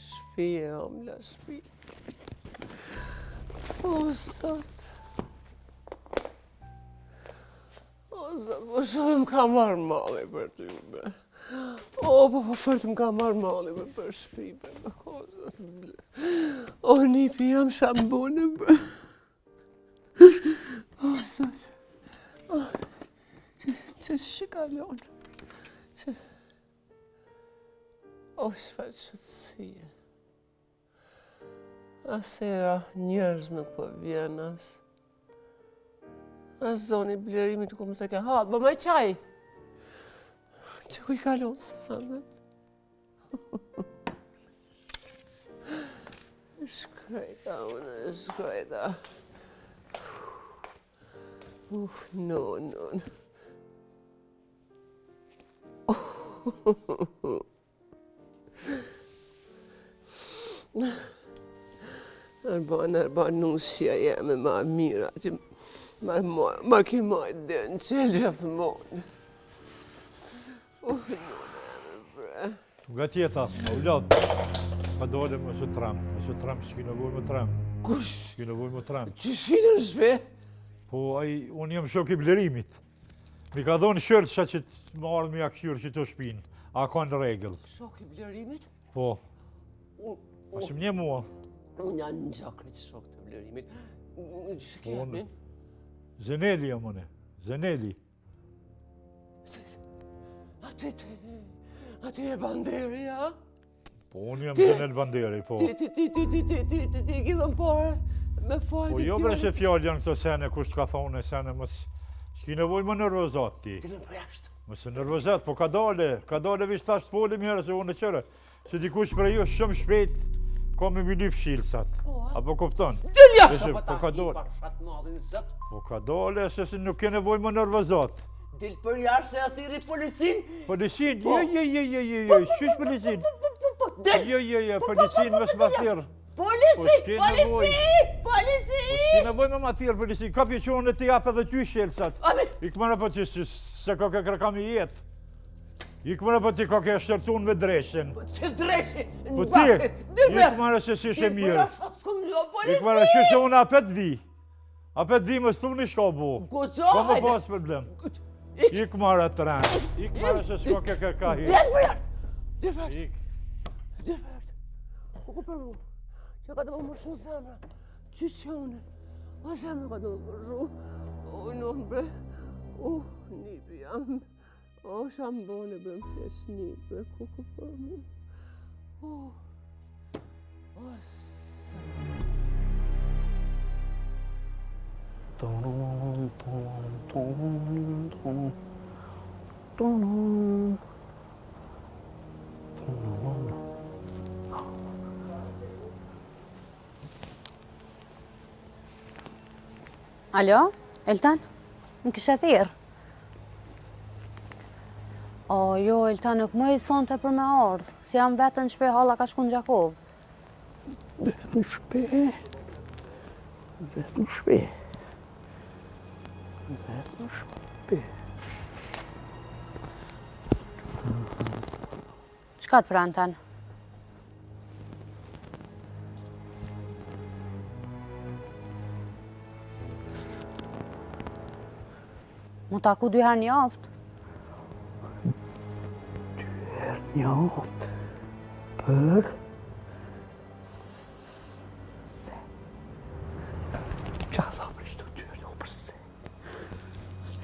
Shpije, omla, shpije. Zot. Zot, po shumë më ka marrë mali për ty, be. Po fërtë më ka marrë mali për shpije, be. Nipi jam shambone, be. Zot. Që shikalon. Shfarë qëtësie. Asera njerëz nuk po vjen as. As zoni blerimit ku më të ke hatë. Ba me qaj. Që ku i kalon samet. Shkrejta, unë, shkrejta. Non. Nërban nusja jeme ma mira që ma ki majt dhe në qelë gjithmonë. Nga tjeta, u lodë, pa dole më së tram, s'ki nevoj më tram. Kush? S'ki nevoj më tram. Që shine në shpe? Po, unë jam shok i blerimit. Mi ka dhonë shërë sa që të më ardhë me akyrë që të shpinë. A ka në regëll. Shok i blerimit? Po. Asim një mua. Unë janë në gjakrit shok të blerimit. Që kemi? Zeneli jam une. Zeneli. Ati e banderi, a? Po, unë jam Zenel Banderi, po. Ti gjithën pare me fajt Po, jo bre se fjallë janë këto sene, kusht ka thonë e sene, mësë s'ki nevoj më nervozat ti. Ti në përjashtë. Mësë nervozat, po ka dale vishë thashtë folim herë se unë e qërë. Se dikush për ju shumë shpejt, ka me mi lyp shilësat. Apo kupton? Dil jashtë, po ta ka dole. shatë madhin zët. Po ka dale, se nuk ke nevoj më nervozat. Dil për jashtë se atiri policin. Policin? Jo, shysh policin. Jo, policin mësë ma thirë. Polici! Po s'ki nevoj me ma thirë policin. Ka pje që unë ti apë edhe ty shilësat. I këmëra po ti se ka ke kërkam i jetë. I këmëra po ti ka ke shërtun me dreshin. Që dreshin? Po ti, i këmëra se si shë mirë. I këmëra që se unë apet vi. Apet vi më stuni shka bu. Ka më pas problem. I këmëra të rënë. I këmëra se s'ka ke kërka hi. Ku për mu? Që ka të më mërshu zemra. Që une? O zemra ka të më mërshu. O non bre. Nipi jam. O shambone bre më fles nip bre. Ku për mu? O Alo, Eltan? Më kishe thirë? O, jo, Eltan, nuk më i sonte për me ardhë. Si jam vetën në shpe, halla ka shku në Gjakovë. Vetë në shpe. Vetë në shpe. Vetë në shpe. Qka të pranë tanë? Mu taku 2 herë një aftë. 2 herë një aftë. Për... se... Qa dha për ishtë 2 herë, për se...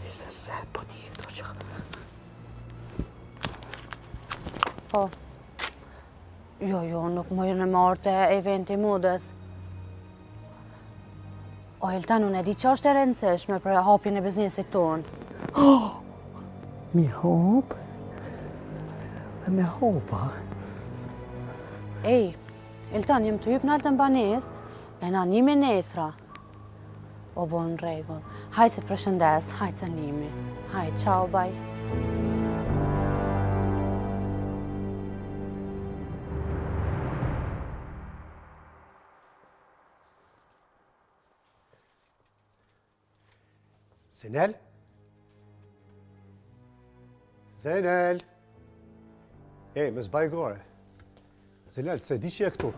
Ishte se, po tjetër që... Po. Jo, nuk më jënë marrë të eventi modës. O, Eltan, unë e di që është e rëndësishme për hapjen e biznesit tonë. Mi hap? Dhe me hapa? Ej, Eltan, jem të hypë në altë në banes, e na nimi nesra. O, bo në regull. Hajtë se të përshëndes, hajtë se nimi. Hajtë, qau, baj. Senel? Zenel! Ej, më zbaj gore. Zenel, se di që e këtu.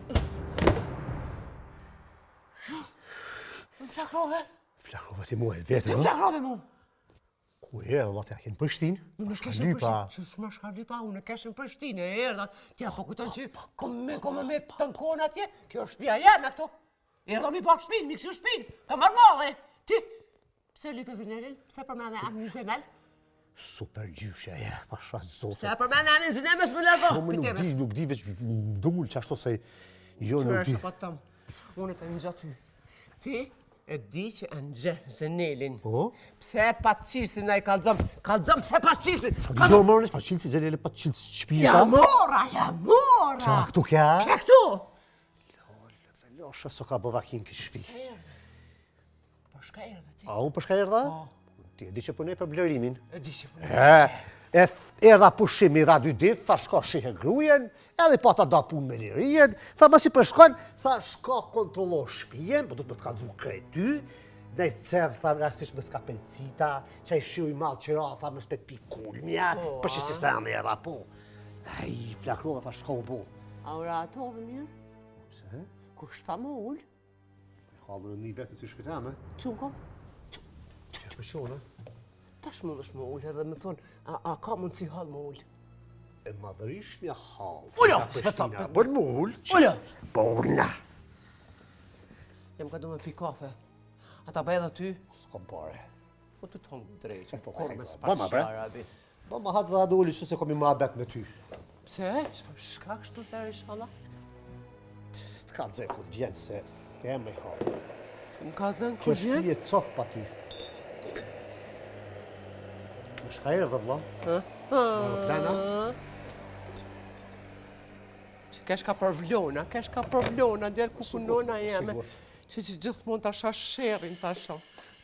Më flakrove. Flakrove ti mu e vetë, no? Flakrove mu. Ku e erë, vate, a kënë Prishtinë? Në shkeshe Prishtinë, që shma shka lipa, unë keshe Prishtinë, e erda, tja po këton që kom me të në kona atje, kjo është shpia jeme këtu. Erda mi pa shpinë, mi këshu shpinë, ka marrë male. Ti, pse lipe Zenelin, pse përmene amin Zenel? Super gjyshe, pasha zote. Pse përmene amin Zenel, mes më lërgo, Po nuk di veç dull që ashtu se jo nuk di. Qërë pa tam, unë e për në gjatë ty. Ti e di që e në gjë Zenelin. Po? Pse pa të qirësi na i kalzëm, pse pa të qirësi. Gjo mërës, pa qilë si Zenele, pa qilë si shpija. Ja mora. Qa këtu kja? Kja këtu. Losha so ka bëvakin kë shpi. Po shka erdhe ti. A unë përshka erdha? Ti e di që punej për blerimin. E di që punej. Erdha pushimi dha 2 ditë, tha shka shihe grujen, edhe pa ta da pun me lirien, tha masi përshkon, tha shka kontrolo shpijen, po du të më të ka dhu krejt ty, dhe i cedh, tha rastisht me s'ka pelcita, që i shiu i malë qëra, tha me s'pet pikulmja, për që si s'në erdha po. Ai, flakrova, tha shka u bo. A ura atove mirë? Se? Kush tha më ullë? Halë në një vetë si shpitame. Qënë kom? Që për shona? Tash mund është më ullë edhe me thonë, a ka mundë si halë më ullë? E madhërish mja halë. Ullo! Bërë më ullë. Ullo! Borna. Jem ka du me pi kafe. A ta bëjë dhe ty? S'kom pare. Po të tonë drejtë. Po, Kur me Bama, bre. spashara, bi. Ba ma hatë dhe adulli që se kom i ma bet me ty. Pse? Shka kështu të beri shala? Të ka të zekut vjenë se e me i halë. Më ka zënë Kjo ku vjen? shpije cofë pa ty. Më shka erë dhe vla. Plena? Që kesh ka për vlona, djerë ku punona jeme. Që gjithmonë të asha sherin të asha.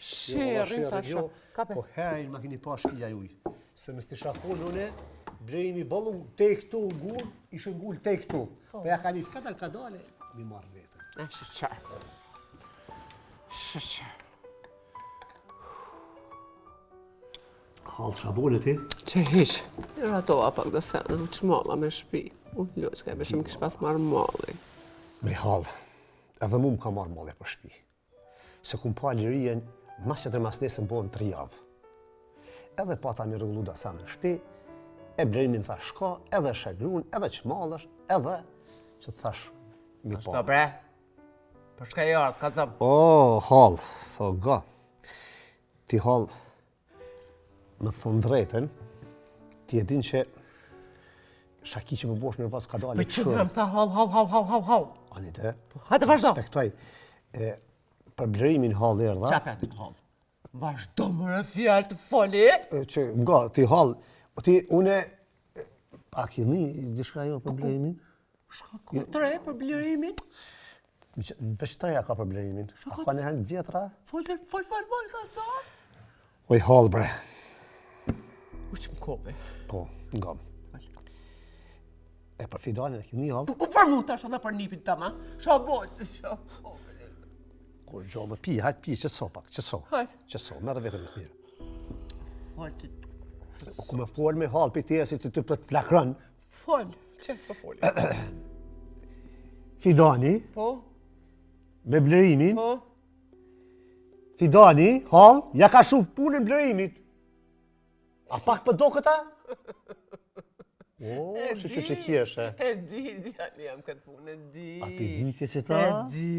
Sherin të asha. Po herën ma kini pa shpija juj. Se më s'ti shakon une, brejimi bollu te këtu ngull, ishë ngull te këtu. Po ja ka njës katër ka dale, mi marrë vetën. E shëqar. Shëqar. Halë shabone ti? Që hiq. Ratova pak do se në qmalla me shpi. Unë lojës ka e beshëm kish pas marrë malli. Me halë, edhe mu më ka marrë malli për shpi. Se kum pa lirien, mas që të mas nesën bonë 3 javë. Edhe pa ta mi rëgullu da sa në shpi, e blerimin thash shka, edhe shagrun, edhe qmalësh, edhe që të thash mi pa. Shto bre, për shka i ardhë, ka të zëmë. O, halë, o ga, ti halë, më të thonë drejten, ti e din që shaki që më bosh në vas ka dalë Me që më tha hal. Ani te, Hajde vazhdo. respektoj, për blerimin halë erdha, Qa për të hal? Vazhdo më në fjallë të foli. që nga, ti halë, ti une, a kini, dishka jo për blerimin? Shka ku tre për blerimin? Veç 3 ka për blerimin, a ka në herën vjetra? Fol, sa. Oj halë bre, U që më kope. po, nga. E për Fidanin e kini halë, Ku për mu tash edhe për nipin të ma? Sha bojt, kur gjo më pi, hajtë pi, qëtëso pak, qëtëso. Hajtë. Qëtëso, merë vetën e të mirë. Fol, ti. Ku me folë me halë për ti e si që të për të flakrën. Fol, që s'po foli? Fidani, Po, me blerimin, po. Fidani, halë, ja ka shumë punën blerimit. A pak për do këta? O, që kjeshe. E di, djali jam këtë punë, e di. A pi di ke që ta? E di.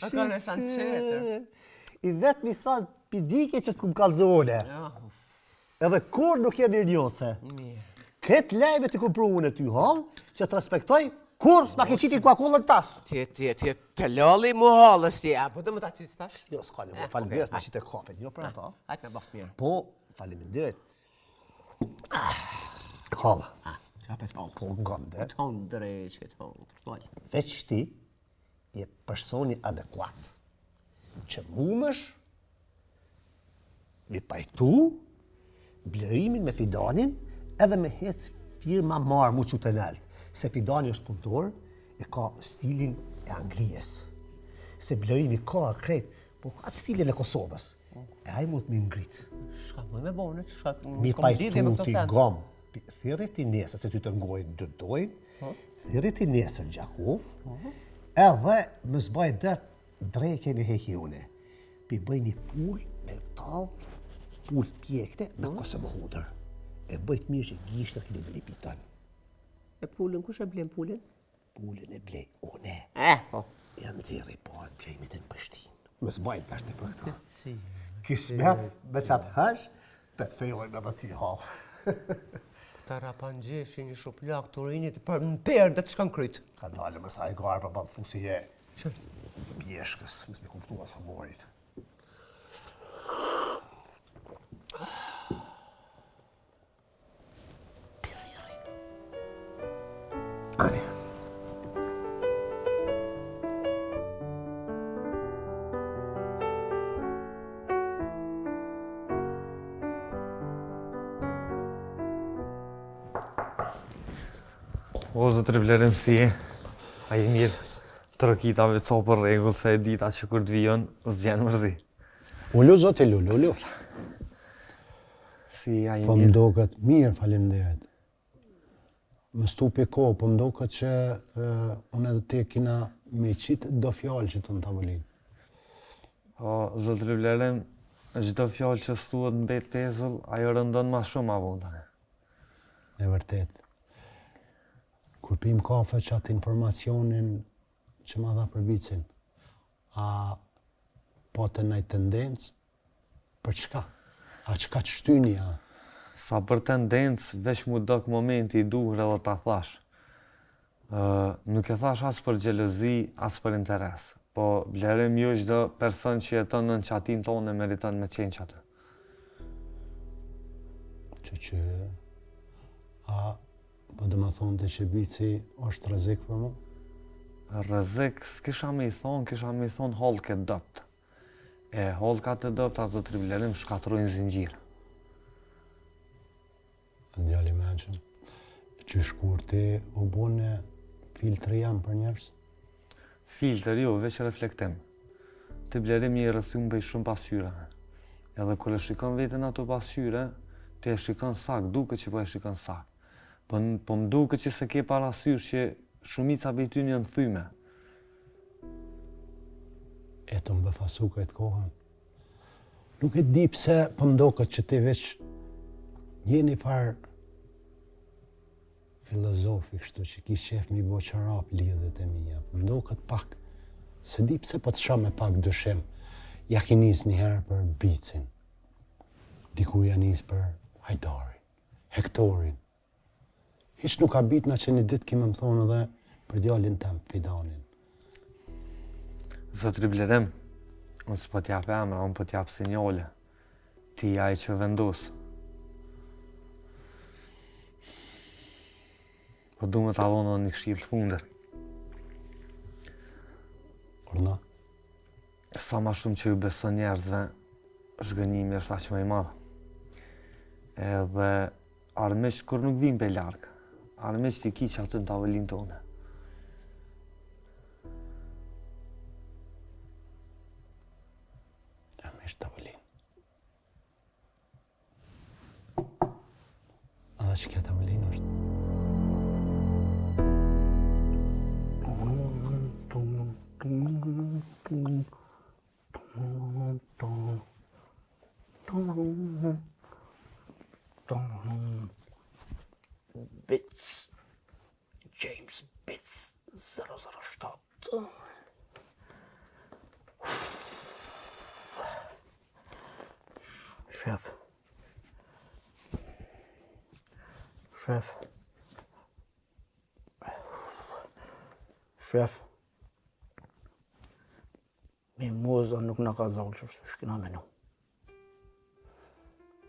A ka në sanë qetër. I vetë mi sa pi di ke që s'kum kalzone. Edhe kur nuk jemi rjose. Mirë. Këtë lejme të kupru unë e ty halë, që të respektoj, kur s'ma ke qitin kuakullën tas. Tje, të lolli mu halës tje, po të më ta qitë tash? Jo, s'ka një, faleminderit me qitë e kapet, jo për ata. Hajtë me baftë mirë. Po, faleminderit. Halë, Qa për të po ngëmde, tonë drejqë, tonë. veç ti je personi adekuat, që mundësh mi pajtu blerimin me Fidanin edhe me hec firma marë mu që të naltë. Se Fidani është punëtor, e ka stilin e Anglijes. Se blerimi ka krejt, po ka stilin e Kosovës. E ai mund me ngrit. Shka më me bone, shka Mi s'kom lidhje me këto pajtu ti sen. gom. Thirrit i nesër, se ty të ngojnë dy dojnë. Thirrit i nesër Gjakov. Edhe më zbaj dreke në heki une. Pi bëj një pull me tavë, pull pjekne me kose më hudër. E bëjt mirë që gishtër këni bëli piton. E pullin, kush e blen pullin? Pullin e blej une. Po. Janë nxirri po atë blejmit e në Prishtinë. Më zbaj tash të për këta. Kismet, me qatë hash, pe të fejojnë edhe ti halë. Ta rapan gjeshi një shoplak të rinit për në perë dhe të shkan kryt. Ka dalë më sa e garë për bëndë thusi je. Bjeshkës, mësë me kuptua së morit. Pithiri. Ani. O, zotri Vlerim, si e? A i mirë trokitave co për regull se e dita që kur të vijon, s'gjenë mërzi. Ullu, zote Lullu, ullu. Si a i Po më mirë. doket mirë, faleminderit. Më stupi ko, po më doket që unë edhe te kina me qitë do fjallë që të në tavolinë. O, zotri Vlerim, çdo fjallë që stuhet në bet pezull, ajo rëndon ma shumë avondane. E vërtet. Kur pim kafe që atë informacionin që ma dha për vicin, a po të nëjë tendencë për çka? A çka të shtyni a? Sa për tendencë, veç mu dok momenti i duhur edhe ta thash. Nuk e thash as për xhelozi, as për interes. Po Vlerim jo çdo person që jeton në qatin tonë e meriton me qenë qatë. Që a po dhe më thonë të që bici është rrezik për mu? Rrezik, s'kisha me i thonë holke dopt. E holkat e dopt, a zotri Vlerim shkatrojnë zingjirë. Ndjali menqën, që shkurti u bune filtri jam për njerës? Filter jo, veç reflektim. Të Vlerim një rrëthum bëj shumë pasqyrave. Edhe kur e shikon veten ato pasqyre, ti e shikon sak, duket që po e shikon sak. Po më duket që se ke parasysh që shumica prej tyre janë thyme. E të më befasu këtë kohën. Nuk e di pse po më doket që ti veç jeni farë filozofi kështu që ki shef mi bo qarap lidhet e mija. Më doket pak, se di pse po të shra me pak dëshim. Ja ki nis njëherë për bicin. Dikur ja nis për Hajdarin, Hektorin. Hiç nuk ka bitna që një ditë kime më thonë edhe për djalin tem, Fidanin. Zotri Vlerim, unë s'po t'jap emra, unë po t'jap sinjale. Ti ai që vendos. Po du me t'allonë edhe një këshill të fundër. Orna, Sa ma shumë që ju beson njerëzve, zhgënjimi është aq më i madh. Edhe armiqt kur nuk vijnë pe larg, armiqt i kiq aty në tavolinë tonë. armisht tavolinë. Edhe që kjo tavolinë është. Bits. James Bits 007. Shef. Shef. Shef. Mimoza nuk na ka dhënë që është shkina me nu.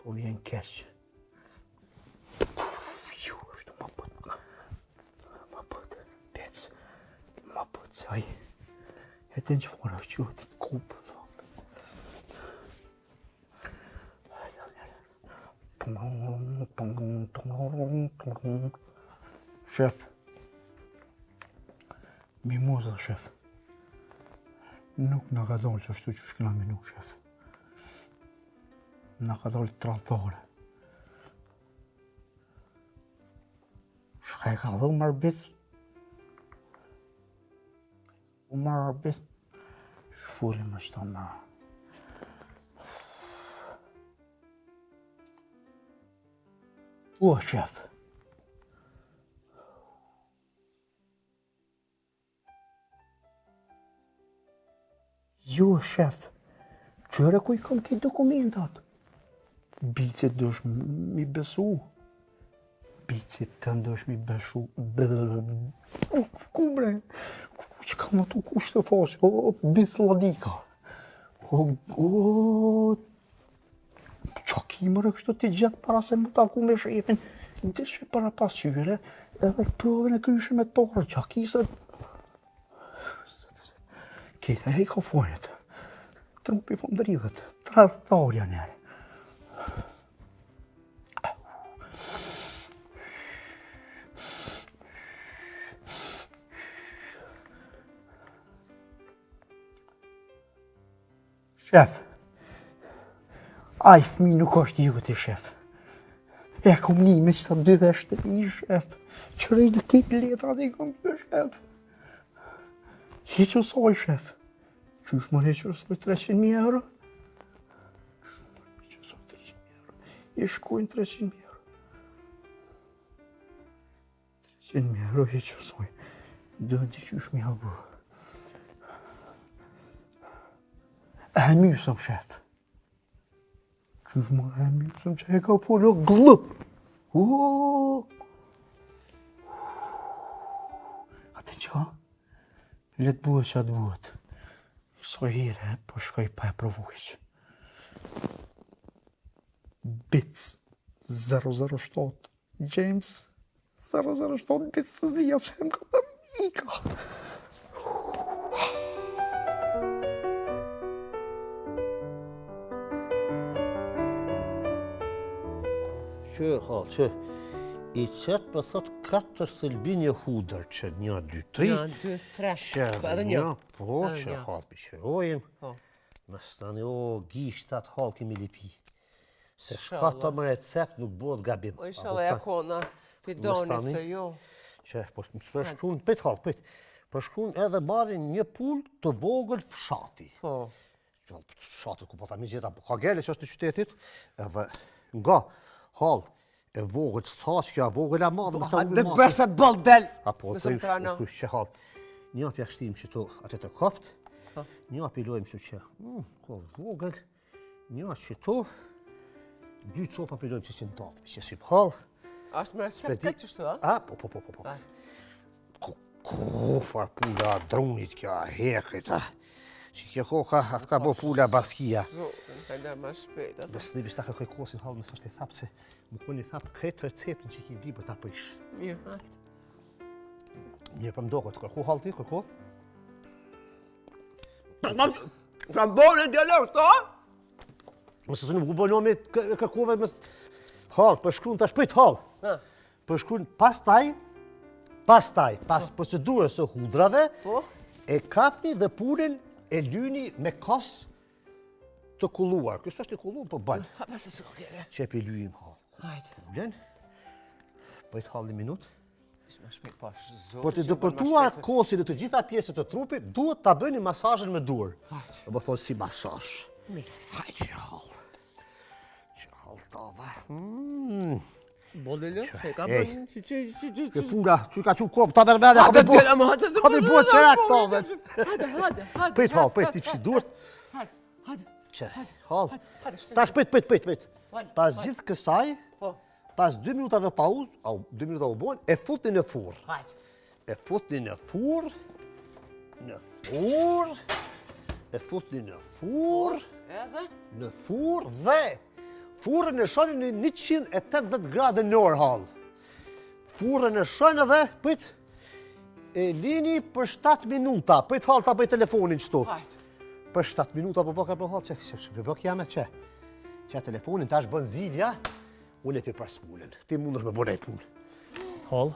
Po vjen keq. Ju është më pët. Më pët. Pec. Më pët. Aj. E të një forë është që të kupë. Shef. Mimoza, shef. Nuk në ka dhënë që është që shkina me nu, shef. Na ka dalë tradhore. Shka e ka dhe u marbic? U marbic? Shfuri më qëta ma. O, shef. Jo, shef. Qëre ku I kam këtë dokumentat? Bicit dësh mi besu. Bicit të ndësh mi besu. Ku bre? Që kam atu kush të fash? O, bis ladika. O, qa ki mërë kështu të gjithë para se mu taku me shefin. Deshe para pasqyre edhe provën e kryshme të torë. Qa ki se... Kete e I ka fonit. Trupi po më dridhet. Tradhtarja njerë. Shef, aj fmi nuk është ju ti, shef. E kom një me qëta 2 veshte një, shef. Qërej dhe këtë letrat I kom të, shef. Heqë soj, shef. Qysh më heqë soj 300.000 euro? Heqë soj 300.000 euro. I shkojnë 300.000 euro. 300.000 euro heqë soj. Dënë ti qysh mi habu. E mysëm, shef. Qysh më e mysëm që e ka folë glëp. Ate qa? Letë buhet që atë buhet. So here, po shkoj pa e provojq. Bits 007 James 007 Bits të zija që hem ka të mika. Që, që, I qëtë për thot 4 sëlbinje hudër që 1, 2, 3. 1, 2, 3. Që Edhe një, një. po, që halë për qërojmë. Më stani, o, gishtat halë kemi lipi. Se shka të më recept nuk bëhet gabim. O, inshallah, ja kona, fidoni se jo. Që, po, më përshkun, pëjtë halë, pëjtë. Përshkun edhe marin një pull të vogël fshati. Po. Fshatët ku po ta mi gjitha, ka gele që është të qytetit, edhe nga halë e vogël, s'thashkja, vogël e madhe, më Dhe bërse bëll del! Apo, të kush që halë. Një api akshtim që to atë të koft, një api lojmë që që, ko vogël, një që to, 2 copa api lojmë që që në tapë, që si halë. Ashtë me recept këtë qështu, a? Po. Ko far pula drunit kja, hekrit, a? Që kjo koka, atë ka bo pula baskia. Zotën, hajda ma shpejt, asa. Besë nëbis ta kërkoj kosin halë, mësë është e thapë se më koni thapë kretë receptin që ki di për ta prish. Mirë, hajtë. Mirë për mdoko, të kërku halë ti, kërku? Kam bërë e dialog, ta? Mësë së nuk u bëno me kërkuve, mësë... Halë, përshkruan të shpejt halë. Përshkruan pas procedurës së hudrave, e kapni dhe punin e lyni me kas të kulluar. Kësë është i kulluar, po banë. Ha, mëse së kërkere. Qepi lyjim halë. Hajde. Pulen. Bëjt halë një minutë. Ishme shpejt pash, zotë. Për të dëpërtuar kosin e të gjitha pjesët të trupit, duhet të bëni masazhin me dur. Hajde. Do më thonë si masazh. Mirë. Hajde që halë. Që halë tava. Bolele, që ka bënë që... Që puna, që ka që kopë, ta mërmene, ka me bërë. Ka me bërë qërak tave. Hajde. Pëjtë halë, pëjtë si që duhet. Hajde. Që, halë. Ta pëjtë. Pas gjithë kësaj, pas 2 minutave pauzë, au 2 minuta u bojnë, e futni në furr. E futni në furr, në furr dhe furrën e shoni në 180 gradë në orë halë. Furrën e shoni edhe, pëjt, e lini për 7 minuta, pëjt halë ta bëj telefonin qëtu. Për 7 minuta për bëka për halë, që për bëk jame që telefonin ta është bën zilja, unë e për pas punën. Ti mund është me bënej punë. Halë?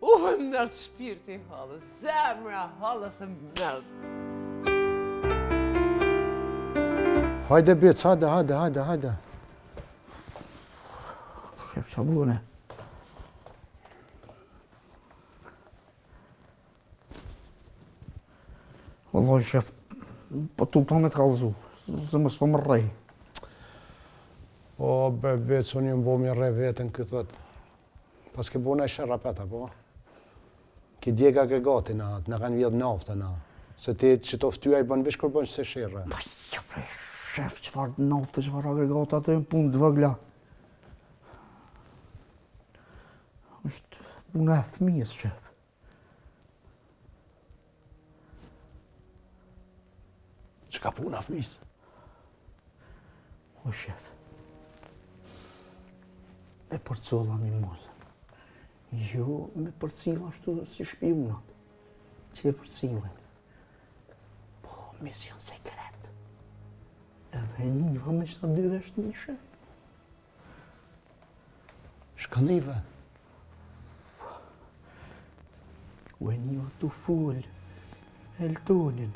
Mërë të shpirti halë, zemra halë se mërë. Hajde Bec, hajde. Shef, qa bune? Wallahi shef, po tuta me t'kallzu, se mos po më rrej. O, Bec, unë ju mbo mi rre vetën këtët. Pas ke bona i sharapeta, po? Ki djeg agregati na kanë vjedh nafta na. Se ti që to ftyja i bën vish kur bën se shirre. Pa ja bre, shef, qëfar naftë, qëfar agregata ato e në punë të vëgla. është puna e fëmijës, shef. Çka puna fëmijës? O shef, e përcolla mimozën. Jo me përcilla ashtu si shpionat, që e përcillin. Po, mision sekret. Edhe niva me shta dy vesh një shef. Shka nive? U e niva të full, Eltonin.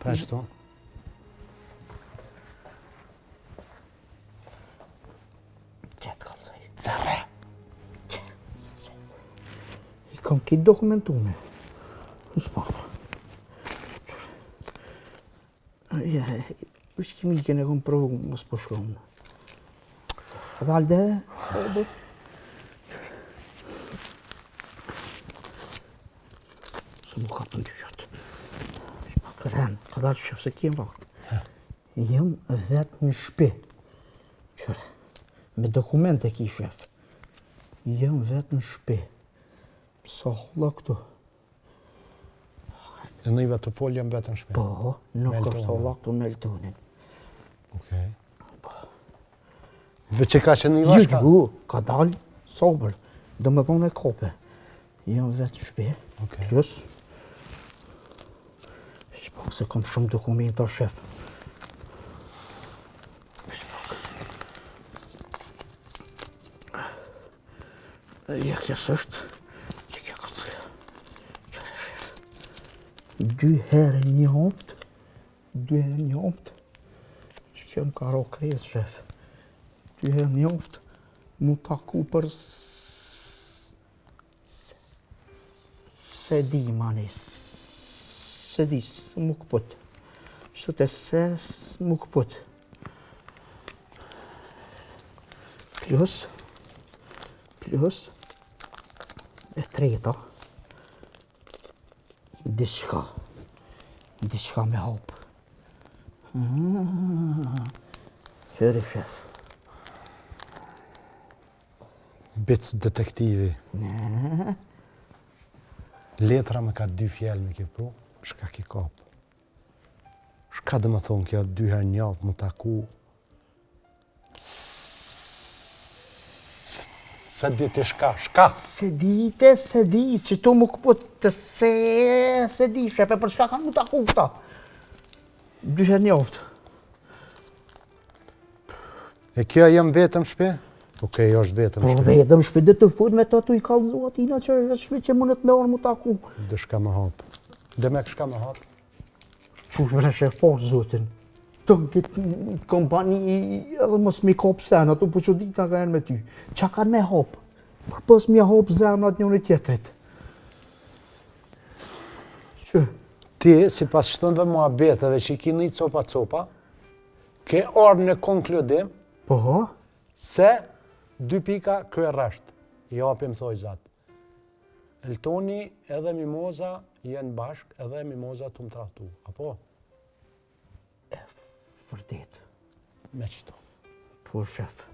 Pa qëto? Qetë kalzoj. Zare! I kam këtë dokumentume. Në shpata. Ja, është kimike në kom provu mos po shkomë. Dalde, se mu ka për dyqat. Kërën, ka dalë shëfë se kemë vakt. Jëm vetë në shpi. Qëre, me dokumente ki shef. Jëm vetë në shpi. Sa holla këtu. E nive të foljem vetë në shpi? Po, nuk është holla këtu në Eltonin. Okej. Dhe që ka që niva shka? Jo, ka dalë sobër. Do me thonë e kope. Jëm vetë në shpi. Plus, shpak se kam shumë dokumenta shef. Ja, kjas është, që kja këtë, qëre shef. 2 herë një hoftë, që kjo më ka ro kres shef. 2 herë një hoftë, mu taku për se di mani, se di, së mu këpët. Shtë të se, së mu këpët. Plus, e treta, diçka me hapë. Qëri shef. Bec detektivi. Letra me ka 2 fjallë me ke pru, shka ki kapë. Shka dhe më thonë kjo 2 herë njavë më taku. Se di të shka? Se di, që tu mu këpët të se di, shefe, për shka kanë mu taku këta. 2 herë njavët. E kjo jem vetëm shpe? Okej, është vetëm shpe. Po vetëm shpe dhe të fut me të tu i kalzu atina që është shpe që mundet me orë mu taku. Dhe shka më hapë. Dhe me shka më hapë? Qush vre shef, po zotin. Të në këtë kompani edhe mos mi kopë sen, ato po që dita ka janë me ty. Qa kanë me hapë? Për pës mi hapë zemrat njëri tjetrit. Që? Ti, si pas shtënve muhabeteve që i kini copa, ke orë në konkludim Po? se 2 pika kërë rrështë. I apim thoi zatë. Eltoni edhe Mimoza jenë bashkë edhe Mimoza të më trahtu. Apo? Vërdet. Me qëto. Po, shef.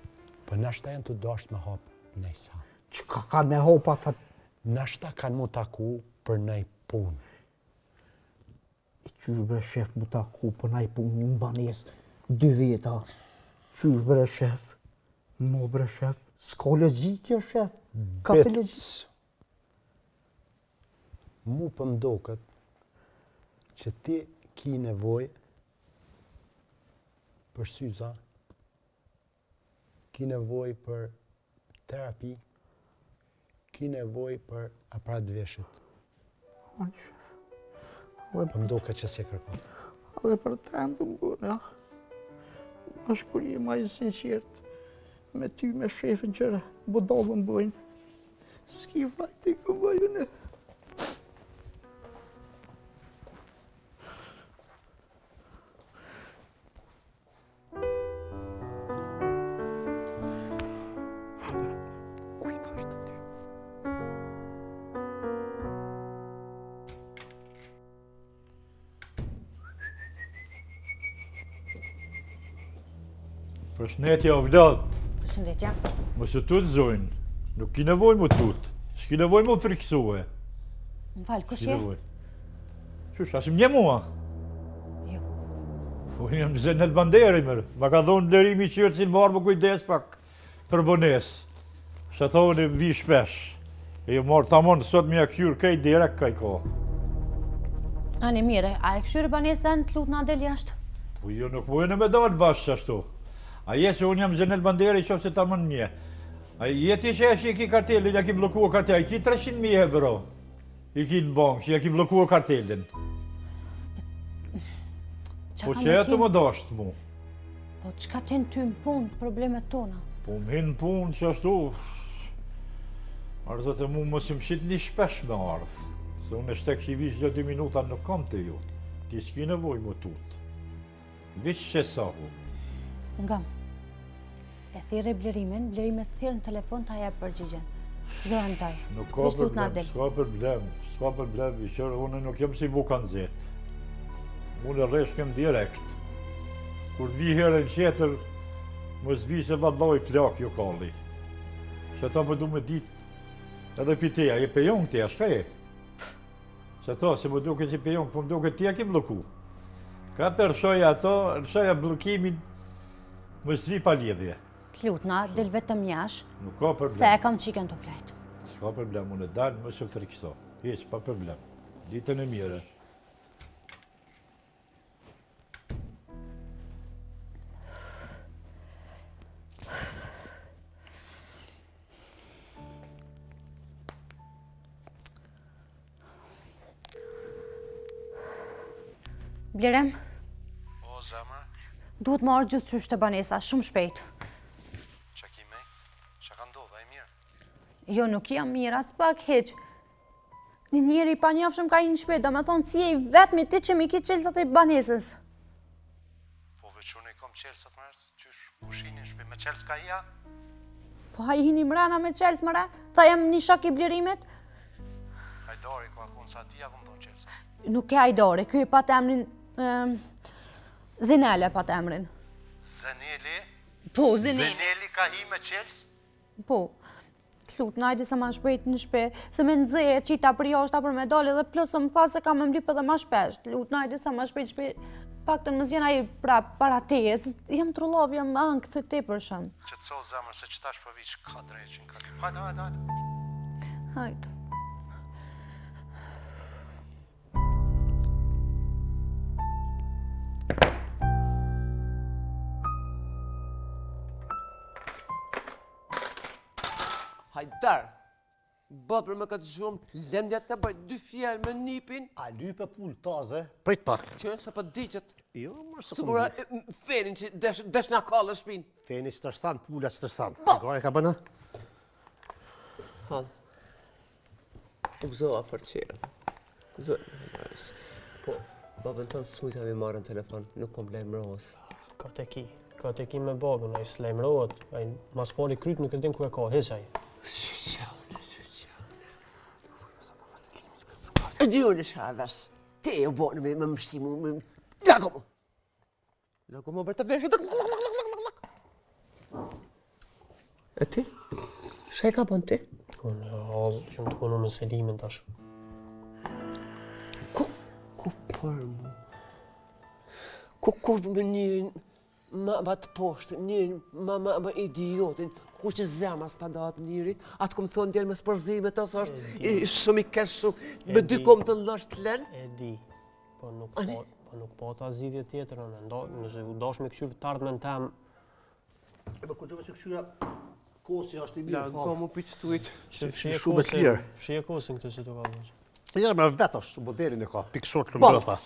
Për nashta jenë të dasht me hapë nejsa. Që ka kanë me hapë ata? Nashta kanë mu taku për nej punë. Qysh bre shef mu taku për nej punë një banes 2 veta. Qysh bre shef? Mo bre shef? S'ka logjikja shef? Ka për logjikja? Mu për mdokët që ti ki nevoj për syza, ki nevoj për terapi, ki nevoj për aparat veshit. Për mdokët që si kërkot. Edhe për të endu më bërë, ja? Bashkëpunie ma i sinqert. Me ty, me shefin qëra, budallën bëjnë. S'ki vajt i këmbajën e. Përshëndetje o vlad, Përshëndetje. mos u tut zojnë, nuk ki nevoj më tut, s'ki nevoj më friksue. Më falë, kush S'ki je? nevoj. Qush, asim një mua? Jo. Unë jam Zenel Banderi mërë, ma ka dhonë lërimi qërë si në marë më kujdes pak për bones. Shë ta unë vi shpesh, e ju marë tamon sot me ja këshyrë kaj direkt kaj ka. Ani mire, a e këshyri banesën të lutë na del jashtë? Po jo nuk mujnë me dalë bashkë ashtu. A je se unë jam Zenel Banderi, qofë se tamon mje. A jeti që e që i ki kartelin, ja ki blokua kartelin, i ki 300.000 euro. I ki në bankë, që ja ki blokua kartelin. Po që e të më dashtë mu. Po qka t'hen ty në punë, problemet tona? Po më hinë punë që ashtu. Arzët e mu mos më shqit një shpesh me ardhë. Se unë e shtek që i vish gjë 2 minuta nuk kam të ju. Ti s'ki nevoj më tutë. Vish që sa hu. Nga, e thire blerimin, blerimet thire në telefon të aja përgjigjen. Garantoj. Nuk ka problem, s'ka problem, i qërë unë nuk jem si buka në zetë. Unë e resh kem direkt. Kur t'vi herën qeter, më s'vi se valloj flak jo kalli. Që ta më du me ditë edhe piteja, je pejon këtja, shkaj e. Që ta, se më duke si pejon, po më duke t'ja ki bloku. Ka përshoja ato, rëshoja blokimin, më s'vi pa lidhje. T'lutna, del vetëm jash, Nuk ka problem. se e kam qiken të flajt. S'ka problem, unë e dalë më së frikso. Hiq, pa problem. Ditën e mire. Blerem, O, zemra, duhet marrë gjithë qysh të banesa, shumë shpejt. që ki me? Që ka ndodhe, e mirë? Jo, nuk jam mirë, as pak heq. Një njeri pa njafshëm ka i në shpejt, do me thonë si e i vetëmi ti që mi ki qelsat e banesës. Po veçune i kom qelsat mërë, qysh kushinin shpe me qels ka hia? Po ha i hini mrena me qels mëra, tha jam një shak i blerimit. Hajdari ka thonë sa ti ja kom thonë qelsat. Nuk e hajdore, kjo i pat emrin, Zinele pat emrin. Zeneli? Po, Zinele. Zeneli ka hi me qels? Po, t'lut, najdi sa ma shpejt në shpe, se me nëzëje qita për jashta për me dalë dhe plusë më tha se ka me mblip edhe ma shpesh. T'lut, najdi sa ma shpejt, pak të në më zjena i prap para teje, jam trullov, jam angë të te për shumë. Që të sotë zemër, se që tash për vich ka dreqin, ka li. Hajde. Hajde. Hajdar, bët për me këtë gjumë, lemdja të bëjt 2 fjallë me nipin. A lype pull taze? Prit pak. Që se për diqët, Jo, mërë së sigura fenin që desh nga kallë shpin. Feni që tërsan, pullat që tërsan. Gare ka bëna? Hallë, u gëzoha për qërën. Po, babën tonë s'mujta mi marrë në telefon, nuk po blejmë rrës. Ka të ki me babën, a i s'lejmërohet, a i mas pari kryt nuk e din ku e ka, heqaj. E dy unë shadhas, te e u bonë me mështimu, lago mu. Lago mu bërë të veshë, e ti? Shë e ka bën ti? Unë halë që më të konu me Selimin tash. Ku për mu? Ku me njën ma të poshtë, njën ma idiotin, ku që zemas pa datë njëri, atë kom thonë djerë me spërzimet, asë është shumë i kesh shumë, me 2 kom të lësht të len. E di, po nuk po ta zidhje tjetër, nëse u dash me këshyrë të ardhme në temë. E më këtë që këshyra kosi është i mirë. Lago mu piqtuit. Shumë e clear. Fshije kosin këtë si të ka vëqë. Jena me vetë është, modelin e ka, piksot të mbrëtha.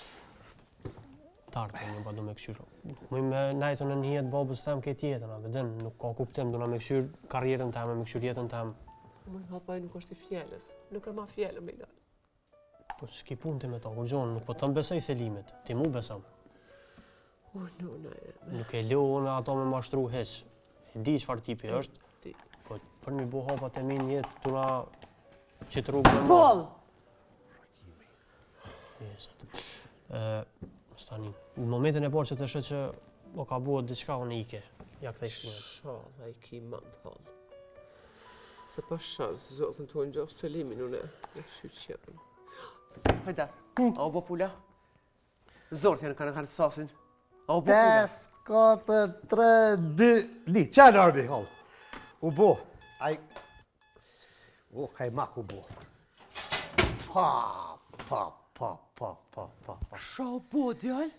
tartë, një pa du me këshyrë. Më me najtë në njëhet babës tem këtë jetën, a vedin, nuk ka kuptim, du na me këshyrë karrierën tem, me këshyrë jetën tem. Më në hapaj nuk është i fjellës, nuk e ma fjellë me dalë. Po s'ki punë ti me ta, kur gjonë, nuk po të mbesoj Selimit, ti mu besam. Nona e. Nuk e leo unë ato me mashtru heq. E di çfarë tipi është, po për mi bu hapat e mi një jetë tuna që të rrugë me Bol! Stani, në momentin e parë që të shë që o ka buhet diçka unë ike, ja kthej shkruajt. Shala i ki mandë halë. Se pa shas, zotën të unë gjofë Selimin unë e shqyqenë. Hajda, a u bo pula? Zorët janë kanë sasin. A u bo pula? 5, 4, 3, 2, 1. Qenë arbi, hall. U bo. Aj... O, kaj mak u bo. Pa. Sha u bo, djallë?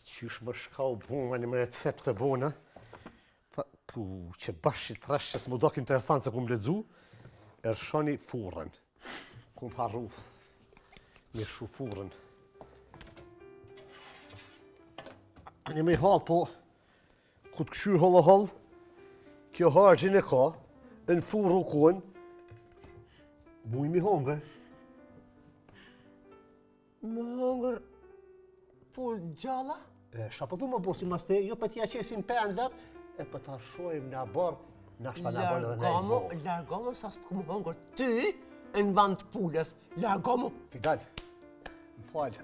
Qysh më shka u bo, ma një me recept të bo, në? Që bashkë i tresh që s'mu dok interesant se kum ledzu, shoni furën. Kum harru. Një shu furën. Një me i halë, po, ku të këshy hallë, kjo hargjin e ka, në furë u konë, muj mi hongër. Më hongër pull gjalla? Shka po du më bosi mas te, jo për t'ja qesim pendër, e për t'a shojmë në barë, në ashtë në barë dhe në e vojë. Largomo sa s'të ku më hongër ty në vand pullës. Largomo! Fidal, më falë,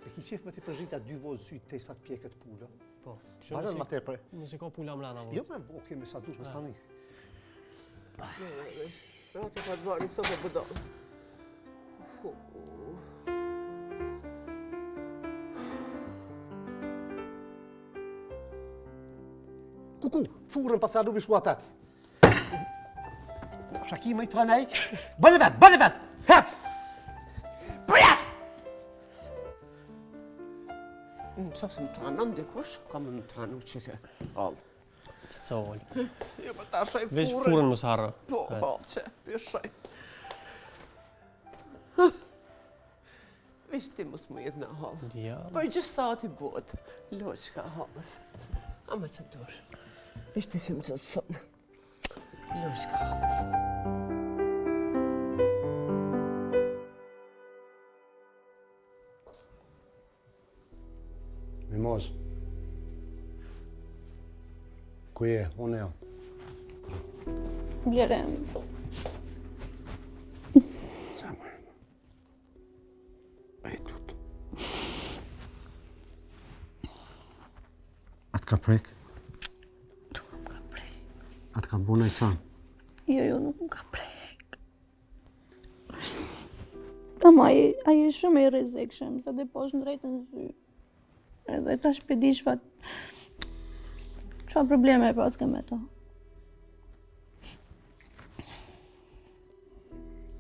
e ki qef me t'i përgjitja 2 vozë sytë te i sa t'pje këtë pullë? Po, Barën ma tepër. Nëse ka pula mlana vojë. Jo me oke, me sa dush, me sa një. Rati pa t'varë, sa për bëdalë. Kuku, furën pas arrubi shku apet. Shaki me i tranej. Bëni vet! Hec! Bëjat! Në qafë se më tranon dikush, ka më tranu që ke halë. Që të ollë. Jo, për ta shaj furën. Veç furën më sarë. Po, halë që, për shaj. Veç ti mos më jetë në halë. Ja. Për gjithë sa ti botë, loqka halës. Ama që dorë. Veç ti si më të sonë. Loqka halës. Mimoz. Ku je? Unë jam. Blerem. Zemër. E tut. Atë ka prek? Nuk më ka prek. Atë ka bu në i canë? Jo, nuk më ka prek. Tama, aje shumë i rrezikshëm, sa dhe poshtë në drejtë në zy. Edhe ta shpedi çfarë probleme e pas ke me ta.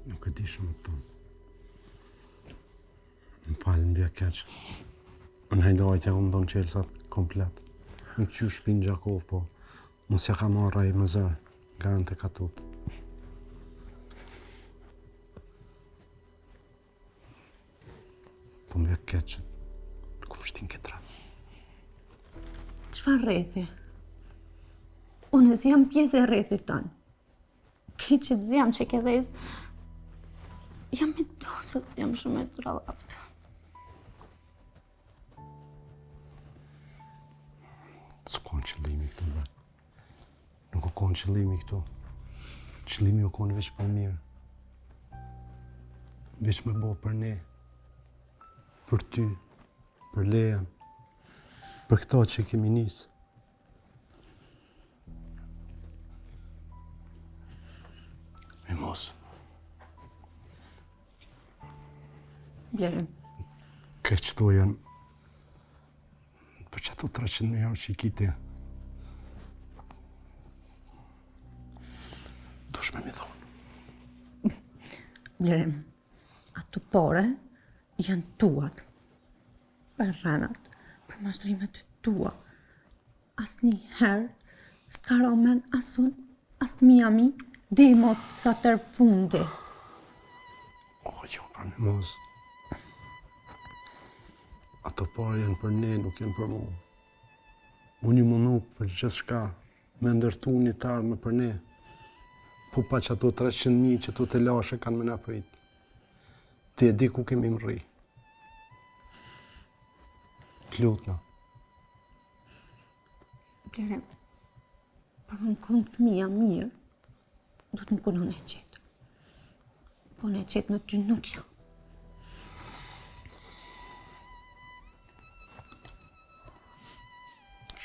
Nuk e di shumë të tonë. Më falë, në bja keqë. Në hajdojtja unë ndonë qelsat komplet. Në këqy shpinë Gjakov, po mos ja ka marra i më zërë, garën të katut. Po më bja keqë, të kumë shtin këtë ratë. Çfarë rrethi? Unë jam pjesë e rrethit tonë. Këtë që të zjam që ke dhez, jam me dosët, jam shumë e të rallaftë. S'kon qëllimi këtu, bra. Nuk o kon qëllimi këtu. Qëllimi o kon veç për mirë. Veç me bo për ne. Për ty. Për Leja. Për këto që kemi nisë. Mimoz. Blerem. Këtë qëto janë për që ato 300.000 euro që i kiti. Dush me mi thonë. Blerem, ato pore janë tuat. Për rranat, për mashtrimet tua. Asni herë, s'ka romen asun, as të Miami, dhe i mot sa tërë fundi. Jo, pra Mimoz. Ato parë janë për ne, nuk janë për mu. Unë ju mundu për gjithë shka, me ndërtu një të ardhme për ne. Po pa që ato 300.000 që ato të lashe kanë me na prit. Ti e di ku kemi më rri. T'lutna. Blere, për më kënë fëmija mirë, du të më konon e qetë. Po në e qetë në ty nuk janë.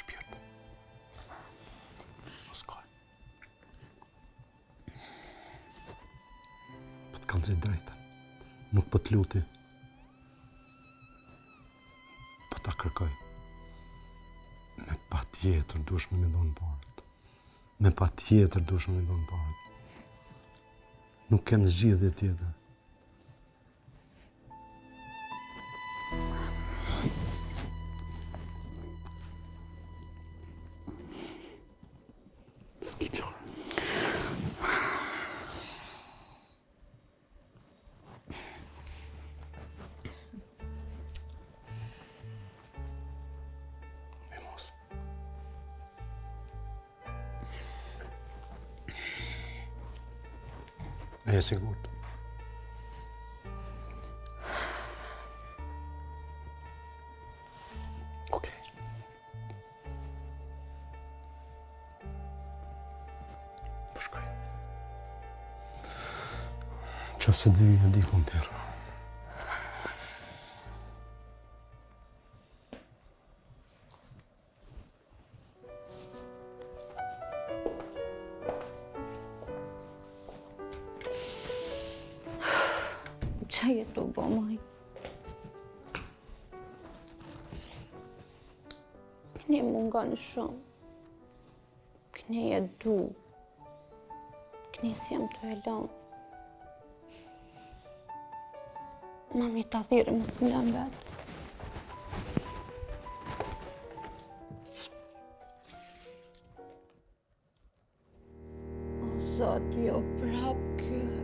Shpirtë. Mos kaj. Po të kanë zë drejta. Nuk po t'luti. Po ta kërkoj. Me pa tjetër dush me dhonë parët. Me pa tjetër dush me dhonë parët. Nuk kem zgjidhje tjetër. S'ki qarë. E sigurt. Okej. Po shkoj. Qofse të vijë dikun tjerë. Qa jetu bo, maj? Këne mungan shumë. Këne e du. Këne si jam të e lanë. Mami ta thire më të më vetë. O, Zot, jo prap kjo.